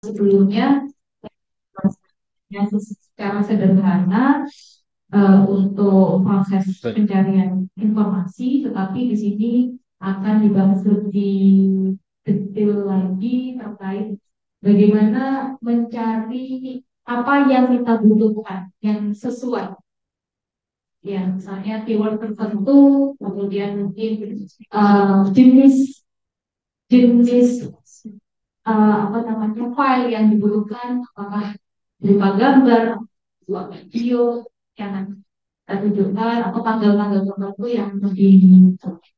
sebelumnya yang secara sederhana untuk proses pencarian informasi, tetapi di sini akan dibahas lebih detail lagi terkait bagaimana mencari apa yang kita butuhkan yang sesuai. Ya, misalnya keyword tertentu, kemudian mungkin jenis jenis apa namanya file yang dibutuhkan, apakah berupa gambar, berupa video yang kita tunjukkan, atau tanggal-tanggal tertentu yang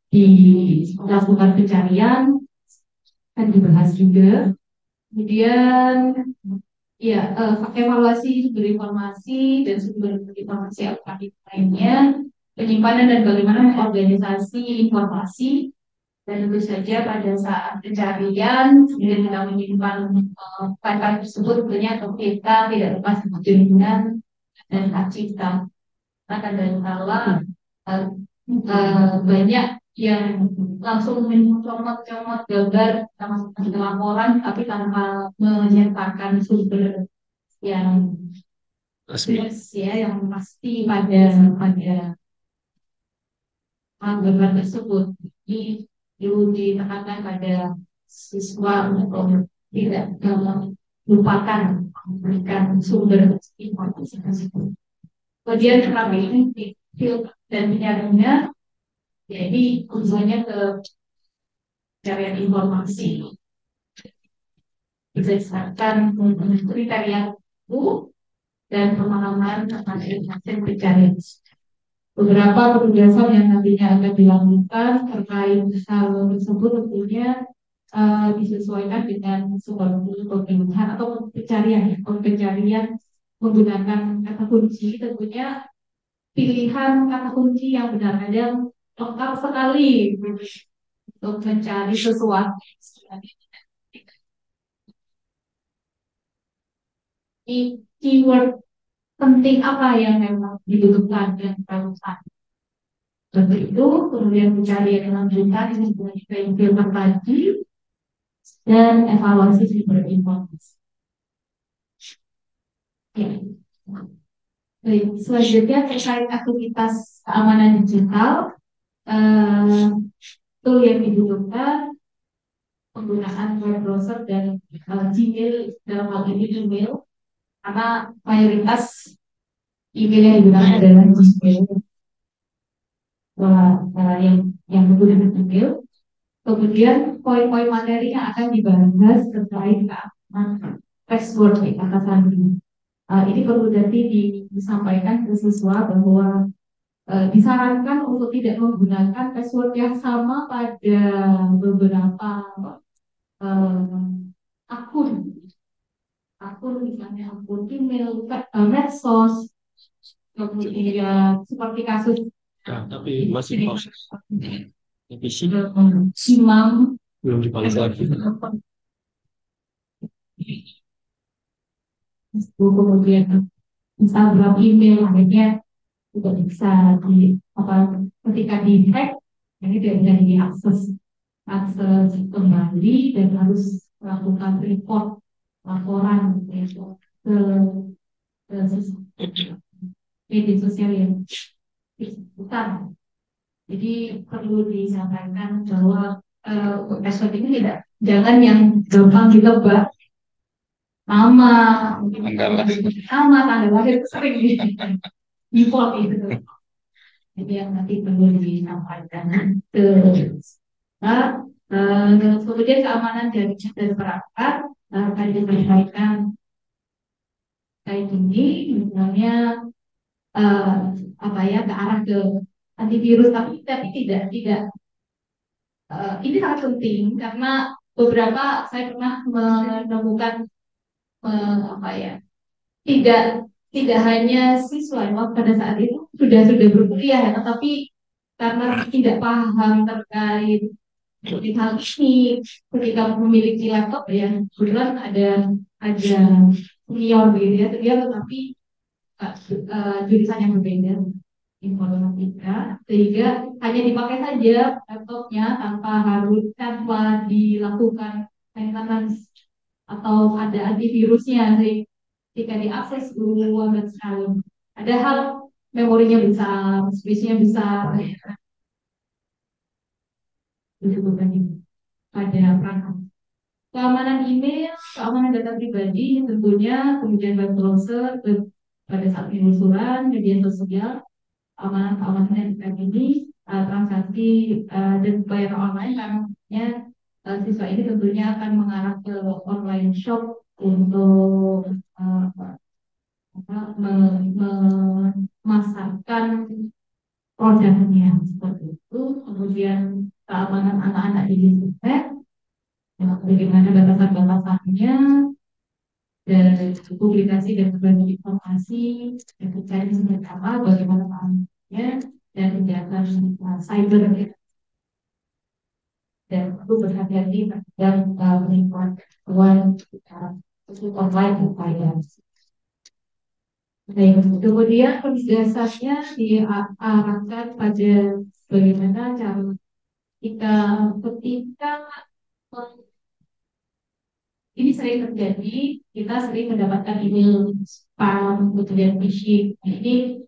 dilakukan pencarian kan dibahas juga. Kemudian ya evaluasi sumber informasi dan sumber informasi alternatif lainnya, penyimpanan dan bagaimana organisasi informasi. Dan tentu saja pada saat pencarian, kemudian kita menyimpan file-file tersebut, tentunya kita tidak lepas dengan dan hak cipta. Maka dari kala banyak yang langsung mencomot-comot gambar sama seperti laporan, tapi tanpa menyertakan sumber yang jelas ya, yang pasti pada gambar tersebut. Jadi perlu ditekankan pada siswa untuk tidak melupakan memberikan sumber informasi tersebut. Kemudian strategi filter dan penyaringnya, jadi misalnya ke pencarian informasi berdasarkan kriteria itu dan pemahaman tentang hasil pencarian. Beberapa penugasan yang nantinya akan dilakukan terkait hal tersebut tentunya disesuaikan dengan sumber pemilihan atau pencarian, ya. Pencarian menggunakan kata kunci, tentunya pilihan kata kunci yang benar ada lengkap sekali untuk mencari sesuatu. Keyword penting apa yang memang dibutuhkan dan diperlukan. Seperti itu, kemudian pencarian lanjutan ini juga filter tadi dan evaluasi sumber informasi. Ya. Baik, selanjutnya terkait aktivitas keamanan digital, tool yang dibutuhkan penggunaan web browser dan Gmail, dalam hal ini email, karena mayoritas email yang digunakan adalah Gmail, yang menggunakan email. Kemudian poin-poin materi yang akan dibahas terkait keamanan password di kata sandi. Ini perlu nanti disampaikan ke siswa bahwa disarankan untuk tidak menggunakan password yang sama pada beberapa uh, akun, misalnya akun email, medsos, kemudian seperti kasus tapi masih proses. Imam belum dibalas lagi. Kemudian Instagram, email, akhirnya tidak bisa ketika di hack ini tidak bisa diakses kembali dan harus melakukan report laporan gitu, ke media sosial yang bersangkutan. Jadi perlu disampaikan bahwa password ini tidak, jangan yang gampang ditebak, nama, tanggal lahir sering default itu. Jadi yang nanti perlu disampaikan ke kemudian keamanan dari perangkat akan disampaikan kayak gini, misalnya eh, apa ya, ke arah ke antivirus, tapi tidak ini sangat penting karena beberapa saya pernah menemukan apa ya, tidak tidak hanya siswa yang pada saat itu sudah berkuliah ya, tetapi karena tidak paham terkait hal ini, ketika memiliki laptop ya, kebetulan ada senior gitu ya, tetapi jurusan yang berbeda, informatika, sehingga hanya dipakai saja laptopnya tanpa dilakukan maintenance atau ada antivirusnya sih jika diakses duluan dan sekali. Ada hal memorinya besar, space-nya besar, itu bukan pada perangkat. Keamanan email, keamanan data pribadi, tentunya kemudian web browser pada saat penelusuran, media sosial, keamanan yang kita ini, transaksi dan pembayaran online, karena siswa ini tentunya akan mengarah ke online shop untuk memasarkan produknya seperti itu. Kemudian keamanan anak-anak di internet, ya, bagaimana batasan-batasannya, dan publikasi dan berbagi informasi dan mencari seperti apa, bagaimana keamanannya, dan kejahatan cyber ya. Dan perlu berhati-hati terhadap penipuan online upaya. Baik, kemudian penugasannya diarahkan pada bagaimana cara kita ketika ini sering terjadi, kita sering mendapatkan email spam, kemudian phishing. Ini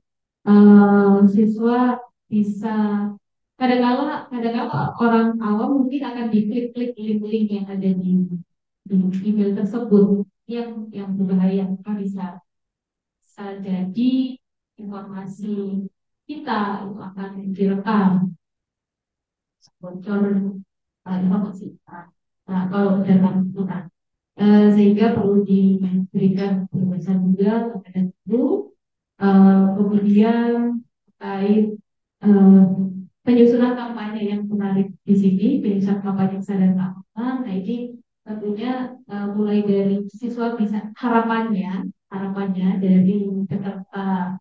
siswa bisa kadang-kala orang awam mungkin akan diklik-klik link-link yang ada di email tersebut yang berbahaya, maka bisa jadi informasi kita itu akan direkam, bocor informasi kita. Nah, kalau dalam kita sehingga perlu diberikan pembahasan juga kepada guru. Kemudian terkait eh, penyusunan kampanye yang menarik di sini, penyusunan kampanye sadar keamanan. Nah ini tentunya mulai dari siswa bisa harapannya dari peserta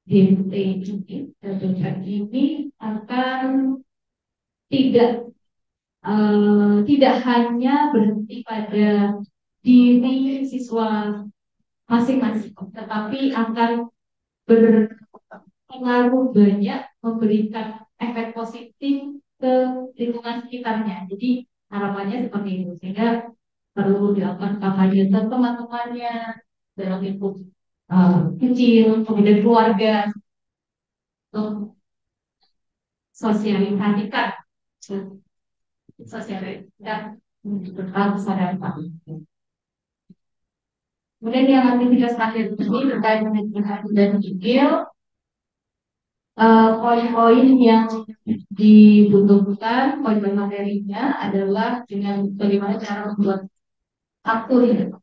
DMT ini dan program ini akan tidak tidak hanya berhenti pada diri siswa masing-masing, tetapi akan berpengaruh banyak, memberikan efek positif ke lingkungan sekitarnya. Jadi harapannya seperti itu, sehingga perlu dilakukan kampanye ke teman-temannya dalam lingkup kecil, kemudian keluarga, untuk sosialisasikan, sosialisasikan tentang kesadaran. Kemudian yang aktivitas terakhir ini terkait dengan dan email, poin-poin yang dibutuhkan, poin-poin materinya adalah dengan bagaimana cara membuat akun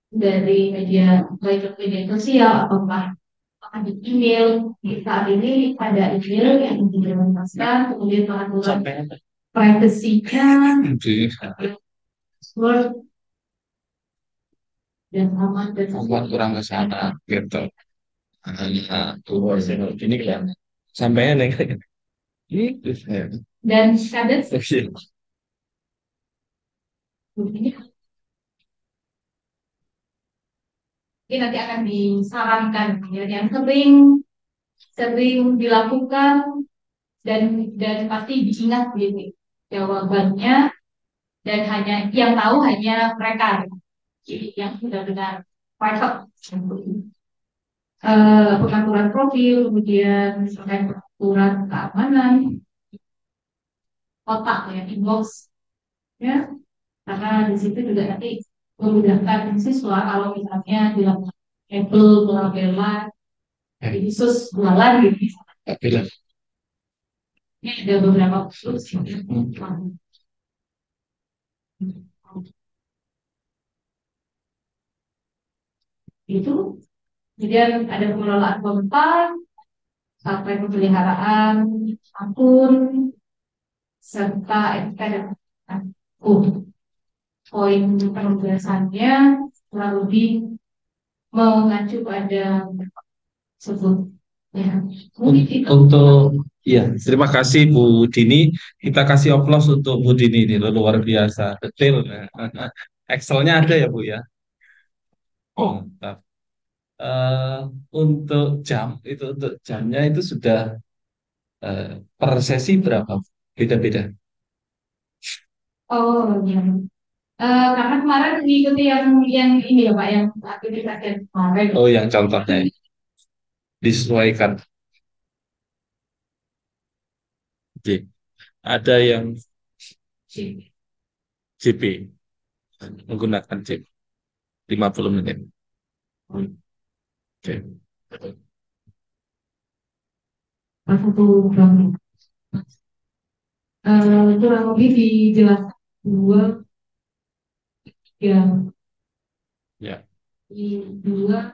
dari media sosial atau bahkan di email. Saat ini ada email yang diimplementasikan, kemudian pengaturan privasinya, password dan aman dan aman kurang ke sana gitu. Nah, ini kan sampai nih itu dan kadang ini nanti akan disarankan ya, yang sering sering dilakukan dan pasti diingat gitu jawabannya, dan hanya yang tahu hanya mereka, jadi yang sudah benar private. Pengaturan profil, kemudian misalkan pengaturan keamanan kotak ya, inbox ya, karena di situ juga nanti memudahkan siswa kalau misalnya dilakukan label pelabelan dari khusus jualan gitu misalnya. Ini ada beberapa khusus itu. Kemudian ada pengelolaan kontak sampai pemeliharaan akun serta poin penugasannya kurang lebih mengacu pada sebut ya. Untuk ya, terima kasih Bu Dini. Kita kasih oplos untuk Bu Dini ini loh, luar biasa detail. Excelnya ada ya Bu ya. Oh, mantap. Eh, untuk untuk jamnya itu sudah per sesi berapa? Beda-beda. Oh ya. Karena kemarin mengikuti yang ini ya Pak, yang aktivitas yang kemarin. Oh, yang contohnya ya. Disesuaikan. Oke. Ada yang JP, menggunakan JP 50 menit. Oke. Satu program. Kurang lebih dijelaskan dua yang Ya, di dua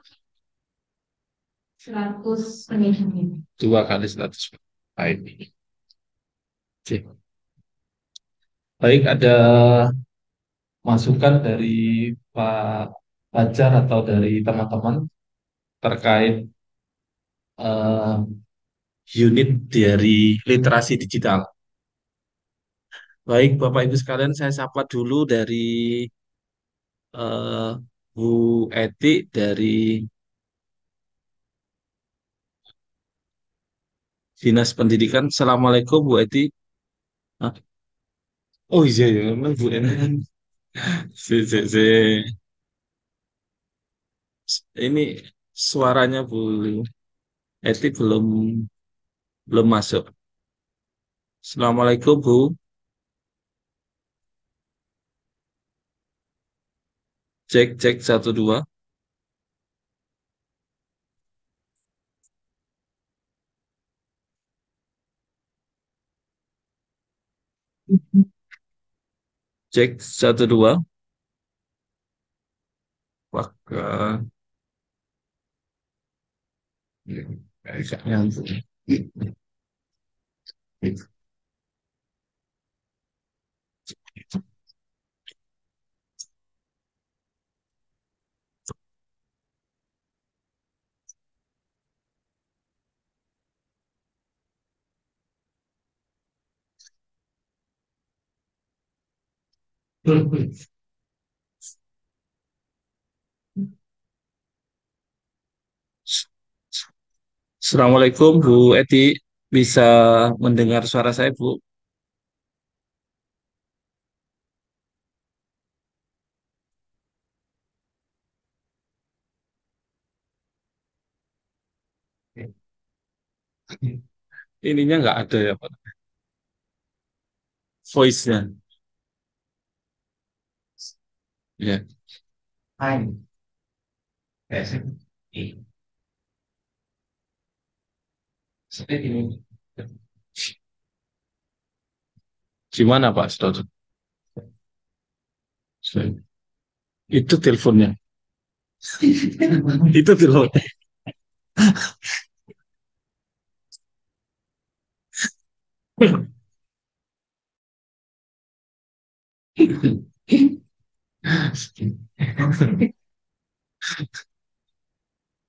100 menit ini. 2 kali 100. Baik. Oke. Baik, ada masukan dari Pak Fajar atau dari teman-teman terkait eh, unit dari literasi digital. Baik, Bapak Ibu sekalian, saya sapa dulu dari eh, Bu Eti dari Dinas Pendidikan. Assalamualaikum, Bu Eti. Hah? Oh iya ya, memang Bu Eti. Si. Ini suaranya Bu Eti belum belum masuk. Assalamualaikum, Bu. Cek cek 1 2. Cek 1 2. Wah, kayaknya. Assalamualaikum Bu Eti, bisa mendengar suara saya Bu? Ininya nggak ada ya Pak, voice-nya. Ya. Hai. Seperti ini. Gimana Pak Saudara? Itu teleponnya. Itu teleponnya.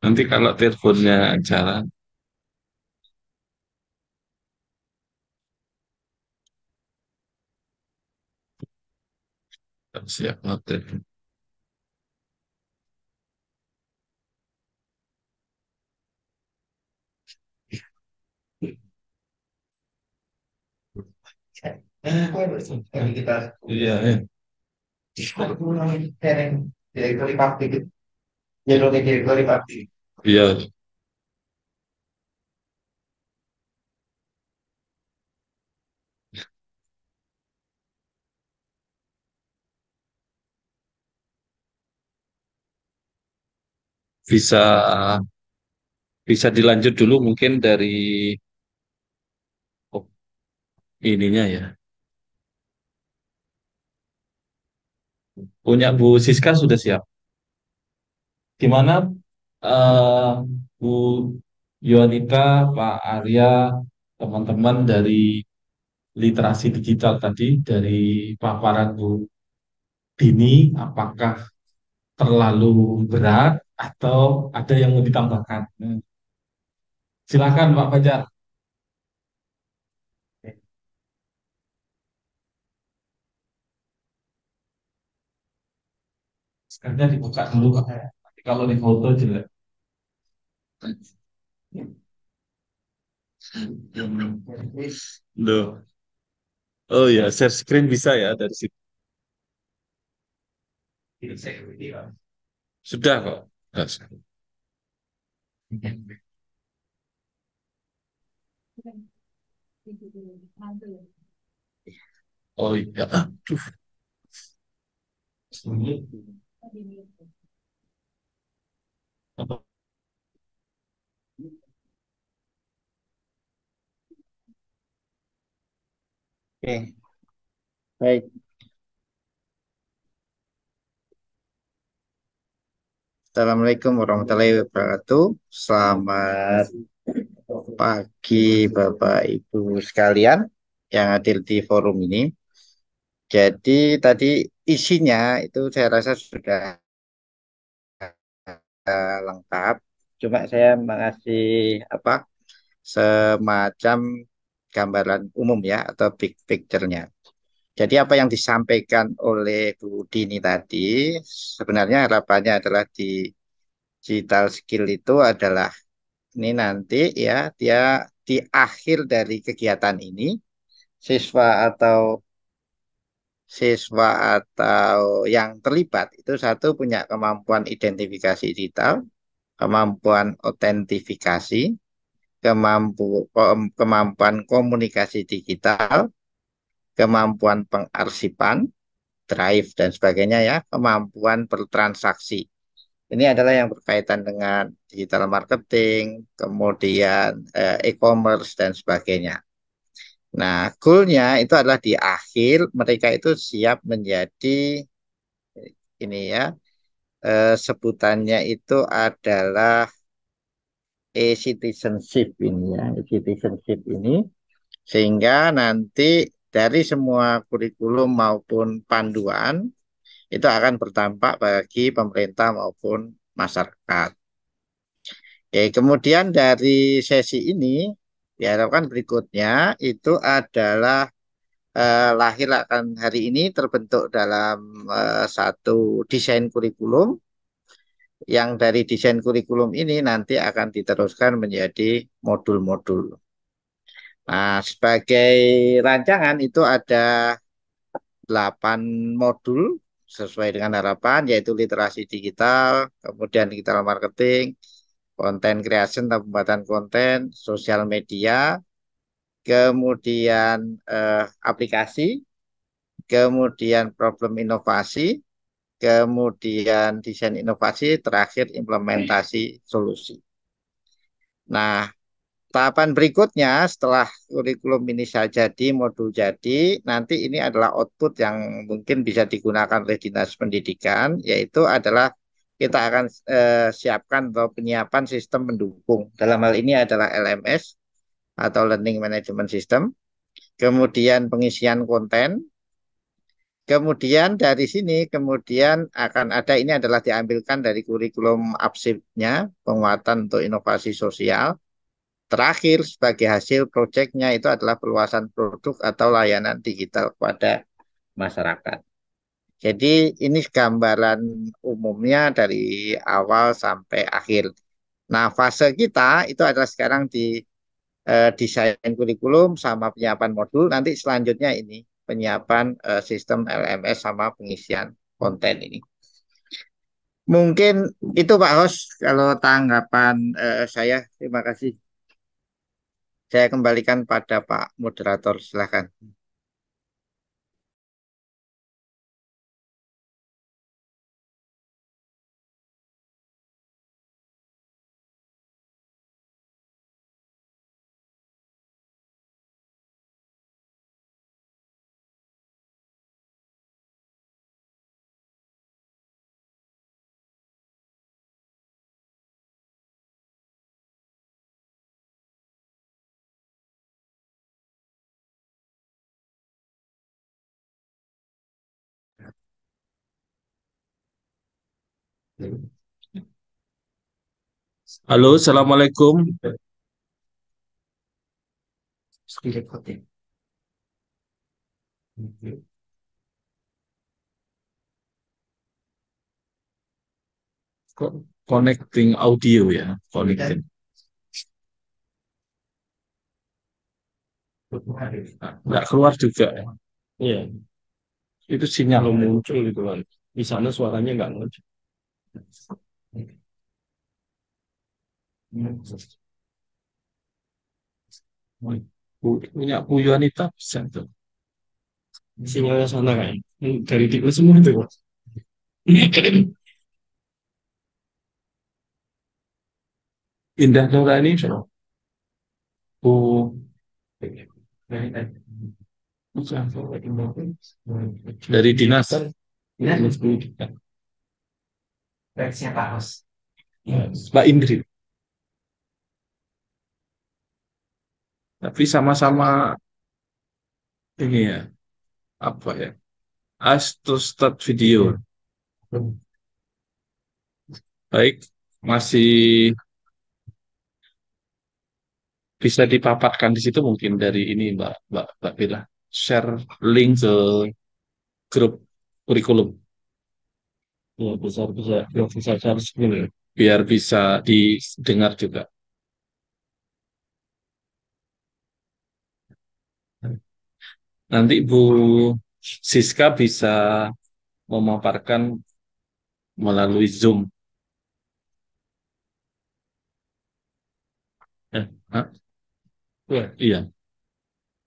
Nanti kalau teleponnya jalan, siap notif. Iya, iya. Iya, bisa bisa dilanjut dulu mungkin dari oh, ininya ya. Punya Bu Siska sudah siap. Gimana Bu Yuanita, Pak Arya, teman-teman dari literasi digital tadi dari paparan Bu Dini, apakah terlalu berat atau ada yang mau ditambahkan? Silakan Pak Fajar. Sekarang dibuka dulu Pak. Nanti kalau di foto jelek. Loh. Oh ya, share screen bisa ya dari situ. Sudah kok. Sudah. Oh iya. Aduh. Apa? Oke, baik. Assalamualaikum warahmatullahi wabarakatuh. Selamat pagi Bapak Ibu sekalian yang hadir di forum ini. Jadi tadi isinya itu saya rasa sudah lengkap. Cuma saya mengasih apa semacam gambaran umum ya atau big picture-nya. Jadi apa yang disampaikan oleh Bu Dini tadi sebenarnya harapannya adalah di digital skill itu adalah ini nanti ya dia di akhir dari kegiatan ini siswa atau siswa atau yang terlibat itu satu punya kemampuan identifikasi digital, kemampuan autentifikasi, kemampuan komunikasi digital, kemampuan pengarsipan, drive dan sebagainya ya, kemampuan bertransaksi. Ini adalah yang berkaitan dengan digital marketing, kemudian e-commerce dan sebagainya. Nah, goalnya itu adalah di akhir mereka itu siap menjadi ini ya, sebutannya itu adalah e-citizenship ini ya, e-citizenship ini sehingga nanti dari semua kurikulum maupun panduan itu akan berdampak bagi pemerintah maupun masyarakat. Oke, kemudian dari sesi ini diharapkan berikutnya itu adalah lahir akan hari ini terbentuk dalam satu desain kurikulum yang dari desain kurikulum ini nanti akan diteruskan menjadi modul-modul. Nah, sebagai rancangan itu ada 8 modul sesuai dengan harapan yaitu literasi digital, kemudian digital marketing, konten creation atau pembuatan konten, sosial media, kemudian aplikasi, kemudian problem inovasi, kemudian desain inovasi, terakhir implementasi solusi. Nah, tahapan berikutnya setelah kurikulum ini saya jadi, modul jadi, nanti ini adalah output yang mungkin bisa digunakan oleh Dinas Pendidikan, yaitu adalah kita akan siapkan atau penyiapan sistem pendukung. Dalam hal ini adalah LMS atau Learning Management System, kemudian pengisian konten, kemudian dari sini kemudian akan ada ini adalah diambilkan dari kurikulum APSIP-nya, penguatan untuk inovasi sosial. Terakhir sebagai hasil proyeknya itu adalah perluasan produk atau layanan digital kepada masyarakat. Jadi ini gambaran umumnya dari awal sampai akhir. Nah, fase kita itu adalah sekarang di desain kurikulum sama penyiapan modul. Nanti selanjutnya ini penyiapan sistem LMS sama pengisian konten ini. Mungkin itu Pak Hos kalau tanggapan saya. Terima kasih. Saya kembalikan pada Pak Moderator. Silakan. Halo, Assalamualaikum. Kok connecting audio ya? Connecting. Nggak keluar juga. Iya, itu sinyal muncul itu kan. Di sana suaranya nggak ngelucu. Punya Bu Yuanita bisa tuh. Sinyalnya sana kan. Dari tikus semua itu. Indah Nurani. Bu dari dinas versinya Pak Hos. Mbak Indri. Tapi sama-sama ini ya, apa ya? As to start video. Baik, masih bisa dipapatkan di situ mungkin dari ini Mbak Bella. Share link ke grup kurikulum. Ya, bisa share screen ya. Biar bisa didengar juga. Nanti Bu Siska bisa memaparkan melalui Zoom. Hah? Wah, iya,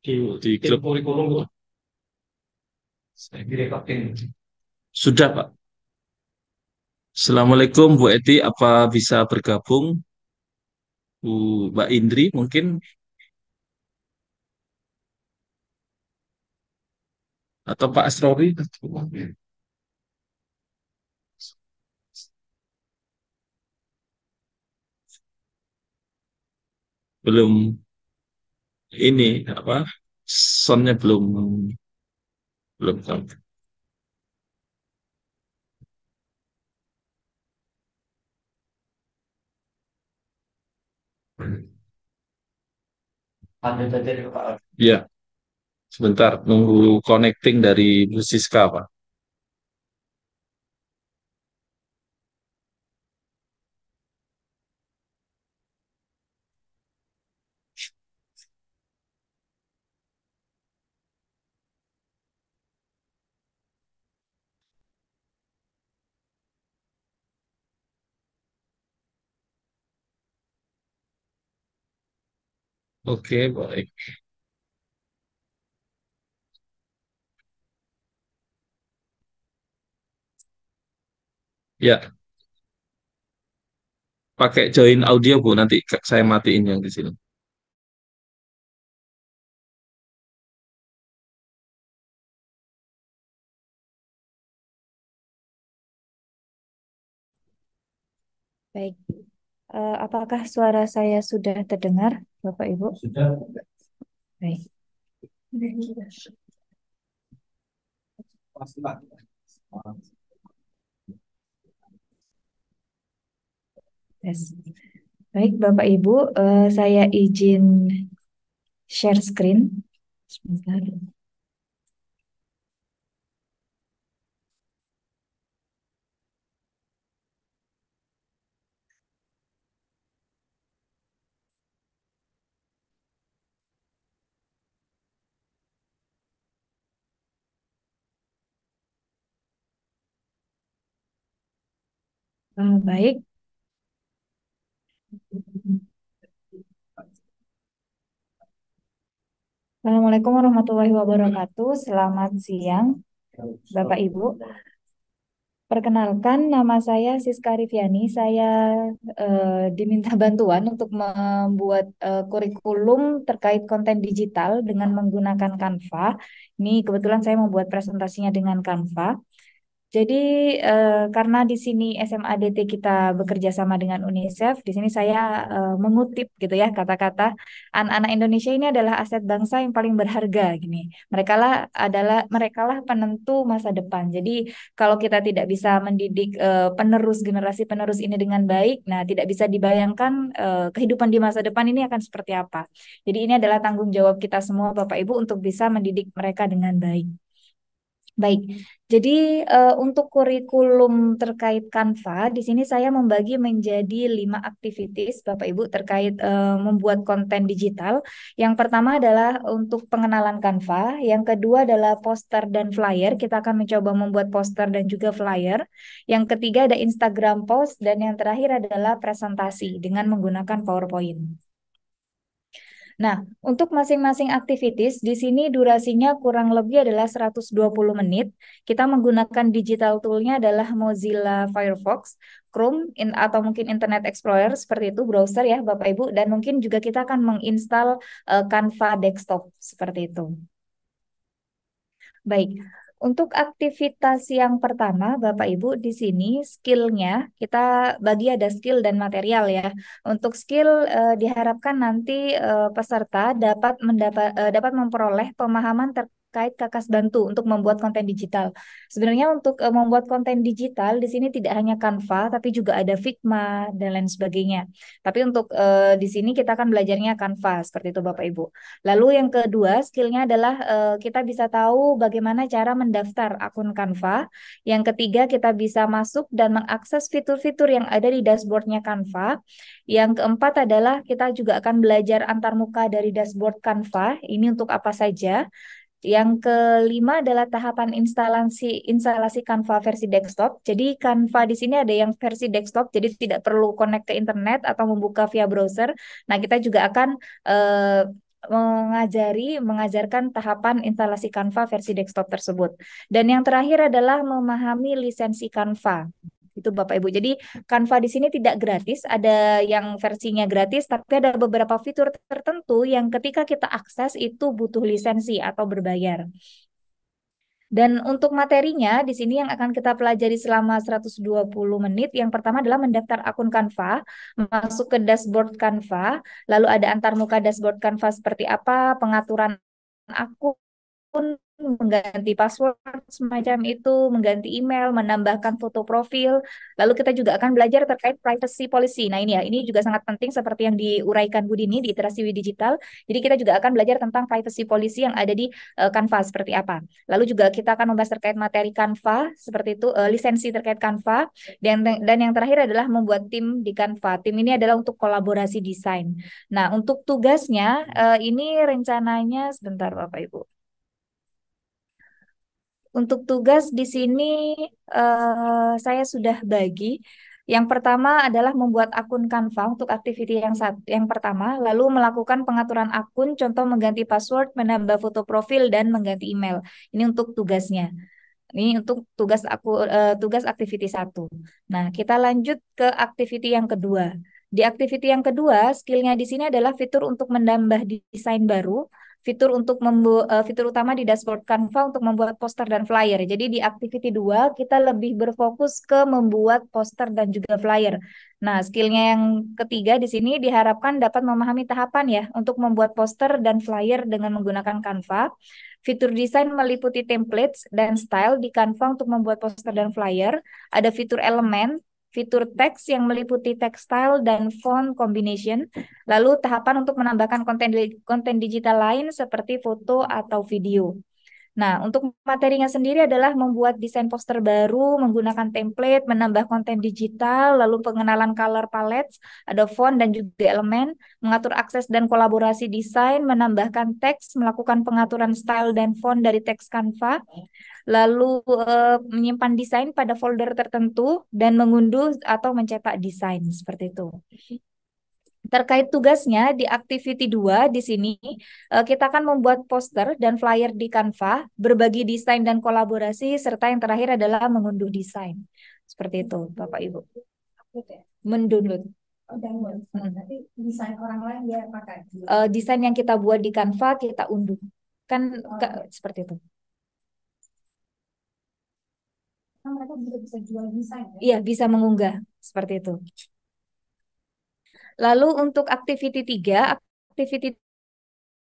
di grup kurikulum saya direkodin. Sudah, Pak. Assalamualaikum Bu Eti, apa bisa bergabung? Bu Mbak Indri mungkin atau Pak Asrori belum ini apa? Soundnya belum tahu. Ya, sebentar nunggu connecting dari Bu Siska, Pak. Oke, baik. Ya, pakai join audio Bu, nanti saya matiin yang di sini. Baik. Apakah suara saya sudah terdengar, Bapak Ibu? Sudah. Baik. Tes. Baik, Bapak Ibu, saya izin share screen. Sebentar. Baik. Assalamualaikum warahmatullahi wabarakatuh. Selamat siang, Bapak Ibu. Perkenalkan, nama saya Siska Riviani. Saya diminta bantuan untuk membuat kurikulum terkait konten digital dengan menggunakan Canva. Ini kebetulan saya membuat presentasinya dengan Canva. Jadi karena di sini SMADT kita bekerja sama dengan UNICEF, di sini saya mengutip gitu ya kata-kata anak-anak Indonesia ini adalah aset bangsa yang paling berharga gini. Merekalah penentu masa depan. Jadi kalau kita tidak bisa mendidik generasi penerus ini dengan baik, nah tidak bisa dibayangkan kehidupan di masa depan ini akan seperti apa. Jadi ini adalah tanggung jawab kita semua Bapak Ibu untuk bisa mendidik mereka dengan baik. Baik, jadi untuk kurikulum terkait Canva, di sini saya membagi menjadi 5 aktivitas, Bapak Ibu, terkait membuat konten digital. Yang pertama adalah untuk pengenalan Canva, yang kedua adalah poster dan flyer. Kita akan mencoba membuat poster dan juga flyer. Yang ketiga ada Instagram post, dan yang terakhir adalah presentasi dengan menggunakan PowerPoint. Nah, untuk masing-masing aktivitas di sini durasinya kurang lebih adalah 120 menit. Kita menggunakan digital toolnya adalah Mozilla Firefox, Chrome, atau mungkin Internet Explorer seperti itu, browser ya Bapak Ibu. Dan mungkin juga kita akan menginstal Canva desktop seperti itu. Baik, untuk aktivitas yang pertama, Bapak Ibu, di sini skillnya kita bagi ada skill dan material ya. Untuk skill diharapkan nanti peserta dapat memperoleh pemahaman terkait Kakas Bantu untuk membuat konten digital. Sebenarnya untuk membuat konten digital di sini tidak hanya Canva, tapi juga ada Figma dan lain sebagainya. Tapi untuk di sini kita akan belajarnya Canva seperti itu, Bapak Ibu. Lalu yang kedua, skillnya adalah kita bisa tahu bagaimana cara mendaftar akun Canva. Yang ketiga, kita bisa masuk dan mengakses fitur-fitur yang ada di dashboardnya Canva. Yang keempat adalah kita juga akan belajar antarmuka dari dashboard Canva. Ini untuk apa saja? Yang kelima adalah tahapan instalasi instalasi Canva versi desktop. Jadi Canva di sini ada yang versi desktop, jadi tidak perlu connect ke internet atau membuka via browser. Nah, kita juga akan eh, mengajarkan tahapan instalasi Canva versi desktop tersebut. Dan yang terakhir adalah memahami lisensi Canva. Itu Bapak Ibu. Jadi Canva di sini tidak gratis, ada yang versinya gratis, tapi ada beberapa fitur tertentu yang ketika kita akses itu butuh lisensi atau berbayar. Dan untuk materinya, di sini yang akan kita pelajari selama 120 menit, yang pertama adalah mendaftar akun Canva, masuk ke dashboard Canva, lalu ada antarmuka dashboard Canva seperti apa, pengaturan akun, mengganti password semacam itu, mengganti email, menambahkan foto profil. Lalu kita juga akan belajar terkait privacy policy. Nah, ini ya, ini juga sangat penting seperti yang diuraikan Bu Dini di Literasi Digital. Jadi kita juga akan belajar tentang privacy policy yang ada di Canva seperti apa. Lalu juga kita akan membahas terkait materi Canva seperti itu, lisensi terkait Canva, dan yang terakhir adalah membuat tim di Canva. Tim ini adalah untuk kolaborasi desain. Nah, untuk tugasnya ini rencananya sebentar Bapak Ibu. Untuk tugas di sini saya sudah bagi. Yang pertama adalah membuat akun Canva untuk aktiviti yang pertama, lalu melakukan pengaturan akun, contoh mengganti password, menambah foto profil dan mengganti email. Ini untuk tugasnya. Ini untuk tugas aktiviti 1. Nah, kita lanjut ke aktiviti yang kedua. Di aktiviti yang kedua, skillnya di sini adalah fitur untuk menambah desain baru, fitur utama di dashboard Canva untuk membuat poster dan flyer. Jadi di activity 2 kita lebih berfokus ke membuat poster dan juga flyer. Nah, skillnya yang ketiga di sini diharapkan dapat memahami tahapan ya untuk membuat poster dan flyer dengan menggunakan Canva. Fitur desain meliputi templates dan style di Canva untuk membuat poster dan flyer. Ada fitur elemen, fitur teks yang meliputi text style dan font combination. Lalu tahapan untuk menambahkan konten digital lain seperti foto atau video. Nah, untuk materinya sendiri adalah membuat desain poster baru, menggunakan template, menambah konten digital, lalu pengenalan color palettes, ada font dan juga elemen, mengatur akses dan kolaborasi desain, menambahkan teks, melakukan pengaturan style dan font dari teks Canva, lalu menyimpan desain pada folder tertentu, dan mengunduh atau mencetak desain, seperti itu. Terkait tugasnya di activity 2 di sini kita akan membuat poster dan flyer di Canva, berbagi desain dan kolaborasi, serta yang terakhir adalah mengunduh desain. Seperti itu, Bapak Ibu. Mendownload. Nanti desain orang lain dia pakai. Desain yang kita buat di Canva kita unduh. Kan seperti itu. Mereka bisa jual desain ya? Iya, bisa mengunggah seperti itu. Lalu untuk activity 3, activity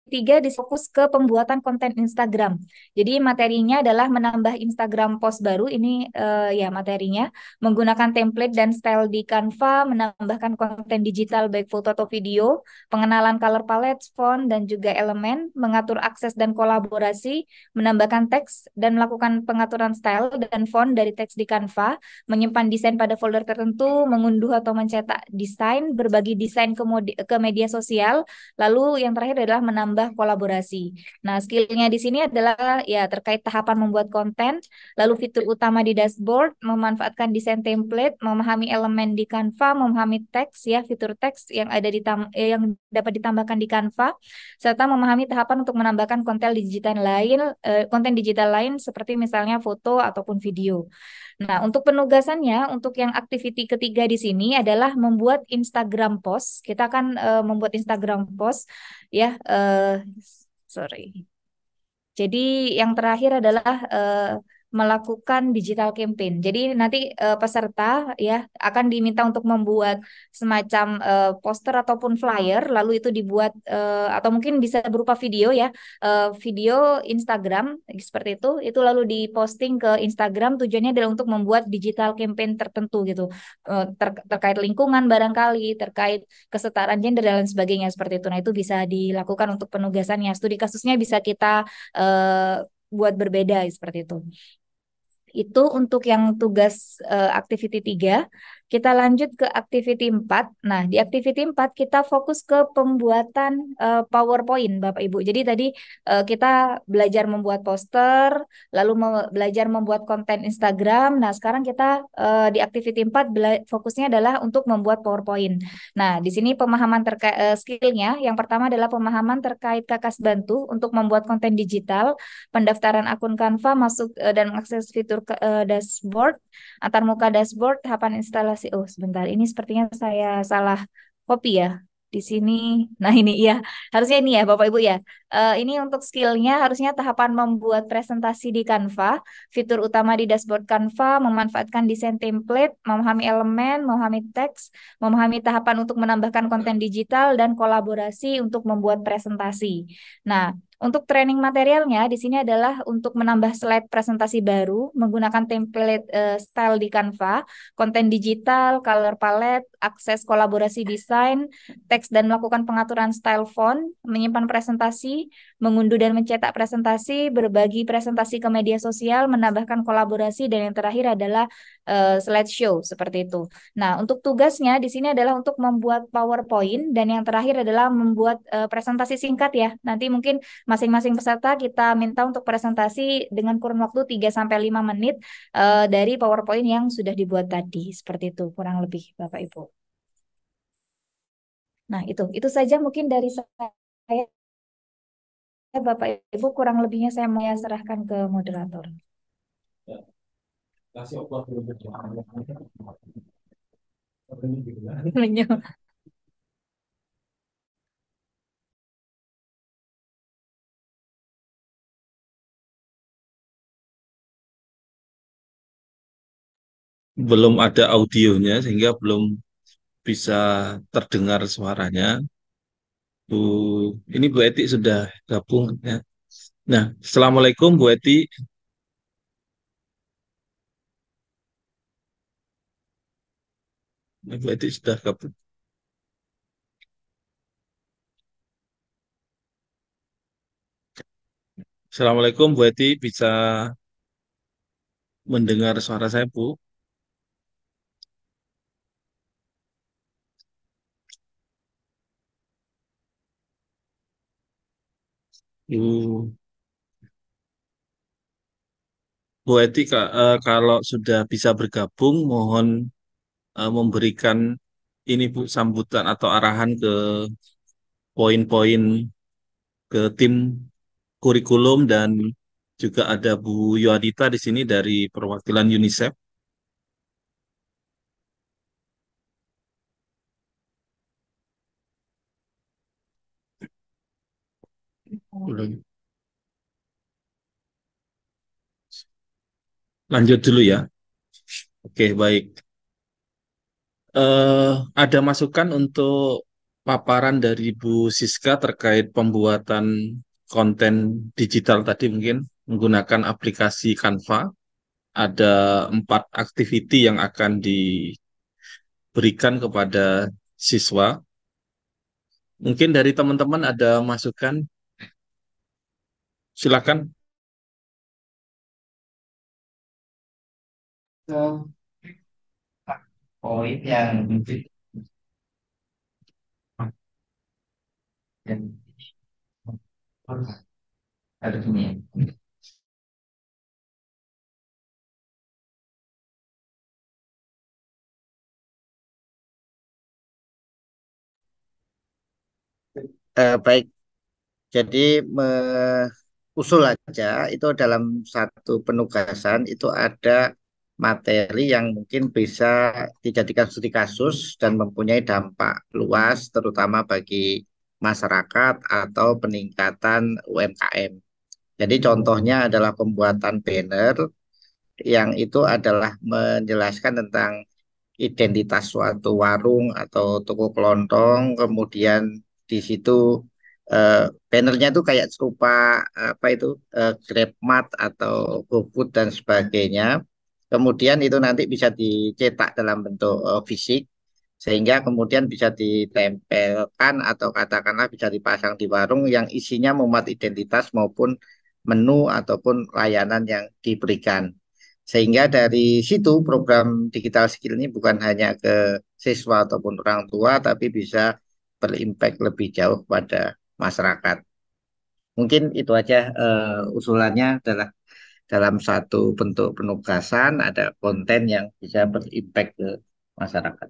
tiga difokus ke pembuatan konten Instagram. Jadi materinya adalah menambah Instagram post baru. Ini ya materinya menggunakan template dan style di Canva, menambahkan konten digital baik foto atau video, pengenalan color palette, font dan juga elemen, mengatur akses dan kolaborasi, menambahkan teks dan melakukan pengaturan style dan font dari teks di Canva, menyimpan desain pada folder tertentu, mengunduh atau mencetak desain, berbagi desain ke media sosial. Lalu yang terakhir adalah menambah kolaborasi. Nah, skillnya di sini adalah ya terkait tahapan membuat konten, lalu fitur utama di dashboard, memanfaatkan desain template, memahami elemen di Canva, memahami teks ya, fitur teks yang ada yang dapat ditambahkan di Canva, serta memahami tahapan untuk menambahkan konten digital lain seperti misalnya foto ataupun video. Nah, untuk penugasannya, untuk yang activity ketiga di sini adalah membuat Instagram post. Kita akan membuat Instagram post ya. Sorry. Jadi yang terakhir adalah melakukan digital campaign. Jadi nanti peserta ya akan diminta untuk membuat semacam poster ataupun flyer, lalu itu dibuat atau mungkin bisa berupa video ya, video Instagram seperti itu lalu diposting ke Instagram. Tujuannya adalah untuk membuat digital campaign tertentu gitu, terkait lingkungan barangkali, terkait kesetaraan gender dan lain sebagainya seperti itu. Nah itu bisa dilakukan untuk penugasannya. Studi kasusnya bisa kita buat berbeda seperti itu. Itu untuk yang tugas activity 3. Kita lanjut ke activity 4. Nah, di activity 4 kita fokus ke pembuatan PowerPoint, Bapak Ibu. Jadi tadi kita belajar membuat poster, lalu belajar membuat konten Instagram. Nah, sekarang kita di activity 4 fokusnya adalah untuk membuat PowerPoint. Nah, di sini pemahaman terkait skillnya, yang pertama adalah pemahaman terkait Kakas Bantu untuk membuat konten digital, pendaftaran akun Canva, masuk dan mengakses fitur dashboard, antarmuka dashboard, tahapan instalasi. Oh, sebentar, ini sepertinya saya salah copy ya di sini. Nah, ini ya, harusnya ini ya, Bapak Ibu ya. Ini untuk skillnya harusnya tahapan membuat presentasi di Canva, fitur utama di dashboard Canva, memanfaatkan desain template, memahami elemen, memahami teks, memahami tahapan untuk menambahkan konten digital, dan kolaborasi untuk membuat presentasi. Nah, untuk training materialnya di sini adalah untuk menambah slide presentasi baru menggunakan template style di Canva, konten digital, color palette, akses kolaborasi desain, teks dan melakukan pengaturan style font, menyimpan presentasi, mengunduh dan mencetak presentasi, berbagi presentasi ke media sosial, menambahkan kolaborasi, dan yang terakhir adalah slideshow seperti itu. Nah, untuk tugasnya di sini adalah untuk membuat PowerPoint dan yang terakhir adalah membuat presentasi singkat ya. Nanti mungkin masing-masing peserta kita minta untuk presentasi dengan kurun waktu 3 sampai 5 menit dari PowerPoint yang sudah dibuat tadi. Seperti itu kurang lebih Bapak Ibu. Nah, itu saja mungkin dari saya Bapak Ibu, kurang lebihnya saya mau serahkan ke moderator. Belum ada audionya sehingga belum bisa terdengar suaranya. Bu, ini Bu Eti sudah gabung ya. Nah, Assalamualaikum Bu Eti. Bu Eti sudah gabung. Assalamualaikum Bu Eti, bisa mendengar suara saya Bu? Bu, Bu Eti, kalau sudah bisa bergabung, mohon memberikan ini Bu sambutan atau arahan ke poin-poin ke tim kurikulum dan juga ada Bu Yoadita di sini dari perwakilan UNICEF. Belum. Lanjut dulu ya. Oke, baik. Ada masukan untuk paparan dari Bu Siska terkait pembuatan konten digital tadi mungkin menggunakan aplikasi Canva. Ada 4 activity yang akan diberikan kepada siswa. Mungkin dari teman-teman ada masukan, silakan. Poin yang ada ini. Baik, jadi usul aja itu dalam satu penugasan itu ada materi yang mungkin bisa dijadikan studi kasus dan mempunyai dampak luas terutama bagi masyarakat atau peningkatan UMKM. Jadi contohnya adalah pembuatan banner yang itu adalah menjelaskan tentang identitas suatu warung atau toko kelontong, kemudian di situ eh, bannernya itu kayak serupa apa itu GrabMart atau GoFood dan sebagainya. Kemudian itu nanti bisa dicetak dalam bentuk fisik sehingga kemudian bisa ditempelkan atau katakanlah bisa dipasang di warung yang isinya memuat identitas maupun menu ataupun layanan yang diberikan. Sehingga dari situ program digital skill ini bukan hanya ke siswa ataupun orang tua, tapi bisa berimpact lebih jauh pada masyarakat. Mungkin itu aja usulannya adalah dalam satu bentuk penugasan ada konten yang bisa berimpact ke masyarakat.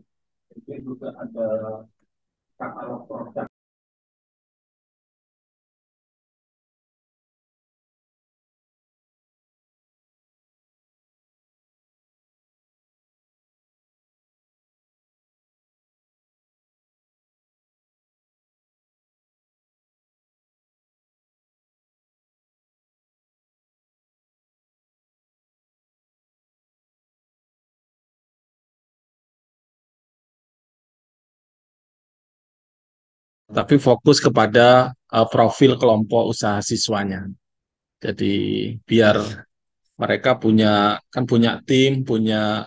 Tapi fokus kepada profil kelompok usaha siswanya. Jadi biar mereka punya tim, punya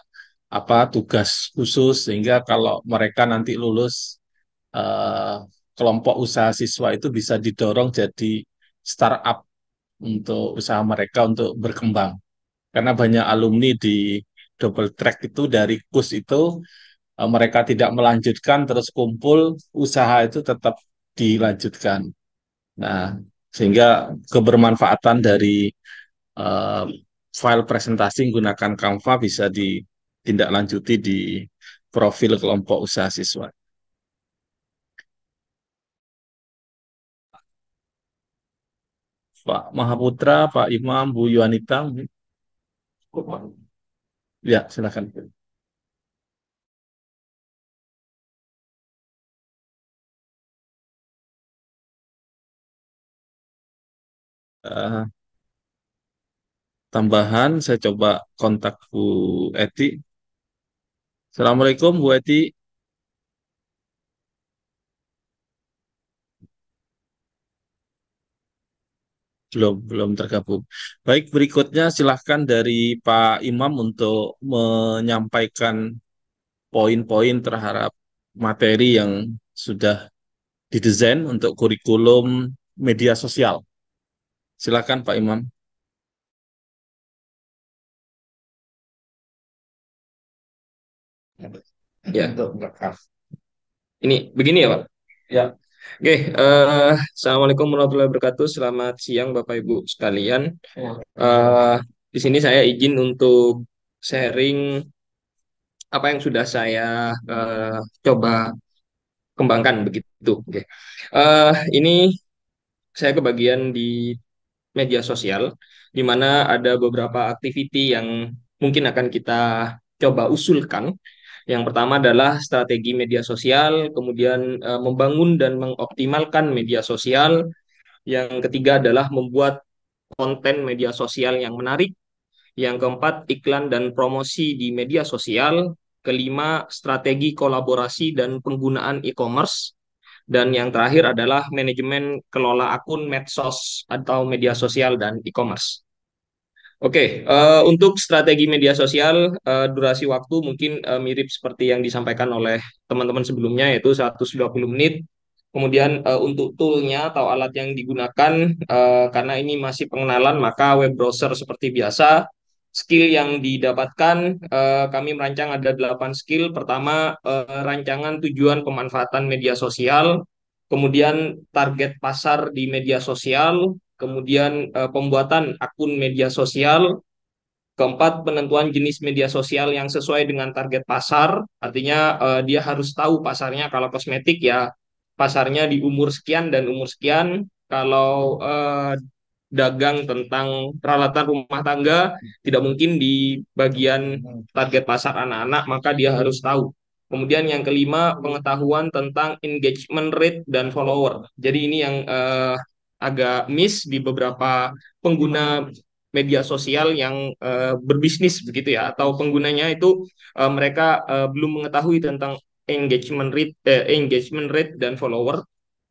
tugas khusus sehingga kalau mereka nanti lulus eh, kelompok usaha siswa itu bisa didorong jadi startup untuk usaha mereka untuk berkembang. Karena banyak alumni di double track itu dari KUS itu mereka tidak melanjutkan terus kumpul usaha itu tetap dilanjutkan. Nah, sehingga kebermanfaatan dari eh, file presentasi menggunakan Canva bisa ditindaklanjuti di profil kelompok usaha siswa. Pak Mahaputra, Pak Imam, Bu Yuanita, ya silakan. Eh, Tambahan, saya coba kontak Bu Eti. Assalamualaikum Bu Eti, belum tergabung. Baik, berikutnya silahkan dari Pak Imam untuk menyampaikan poin-poin terhadap materi yang sudah didesain untuk kurikulum media sosial. Silakan Pak Imam. Ya, Untuk merekam. ini begini ya, Pak. Ya, Oke, Assalamualaikum warahmatullahi wabarakatuh. Selamat siang, Bapak Ibu sekalian. Eh, di sini saya izin untuk sharing apa yang sudah saya coba kembangkan begitu. Oke. Ini saya kebagian di media sosial, di mana ada beberapa aktiviti yang mungkin akan kita coba usulkan. Yang pertama adalah strategi media sosial, kemudian membangun dan mengoptimalkan media sosial. Yang ketiga adalah membuat konten media sosial yang menarik. Yang keempat, iklan dan promosi di media sosial. Kelima, strategi kolaborasi dan penggunaan e-commerce. Dan yang terakhir adalah manajemen kelola akun medsos atau media sosial dan e-commerce. Oke, untuk strategi media sosial, durasi waktu mungkin mirip seperti yang disampaikan oleh teman-teman sebelumnya, yaitu 120 menit. Kemudian untuk toolnya atau alat yang digunakan, karena ini masih pengenalan, maka web browser seperti biasa. Skill yang didapatkan, kami merancang ada 8 skill. Pertama, rancangan tujuan pemanfaatan media sosial, kemudian target pasar di media sosial, kemudian pembuatan akun media sosial, keempat penentuan jenis media sosial yang sesuai dengan target pasar, artinya dia harus tahu pasarnya. Kalau kosmetik ya pasarnya di umur sekian dan umur sekian. Kalau dagang tentang peralatan rumah tangga tidak mungkin di bagian target pasar anak-anak, maka dia harus tahu. Kemudian yang kelima, pengetahuan tentang engagement rate dan follower. Jadi ini yang agak miss di beberapa pengguna media sosial yang berbisnis begitu ya, atau penggunanya itu mereka belum mengetahui tentang engagement rate dan follower.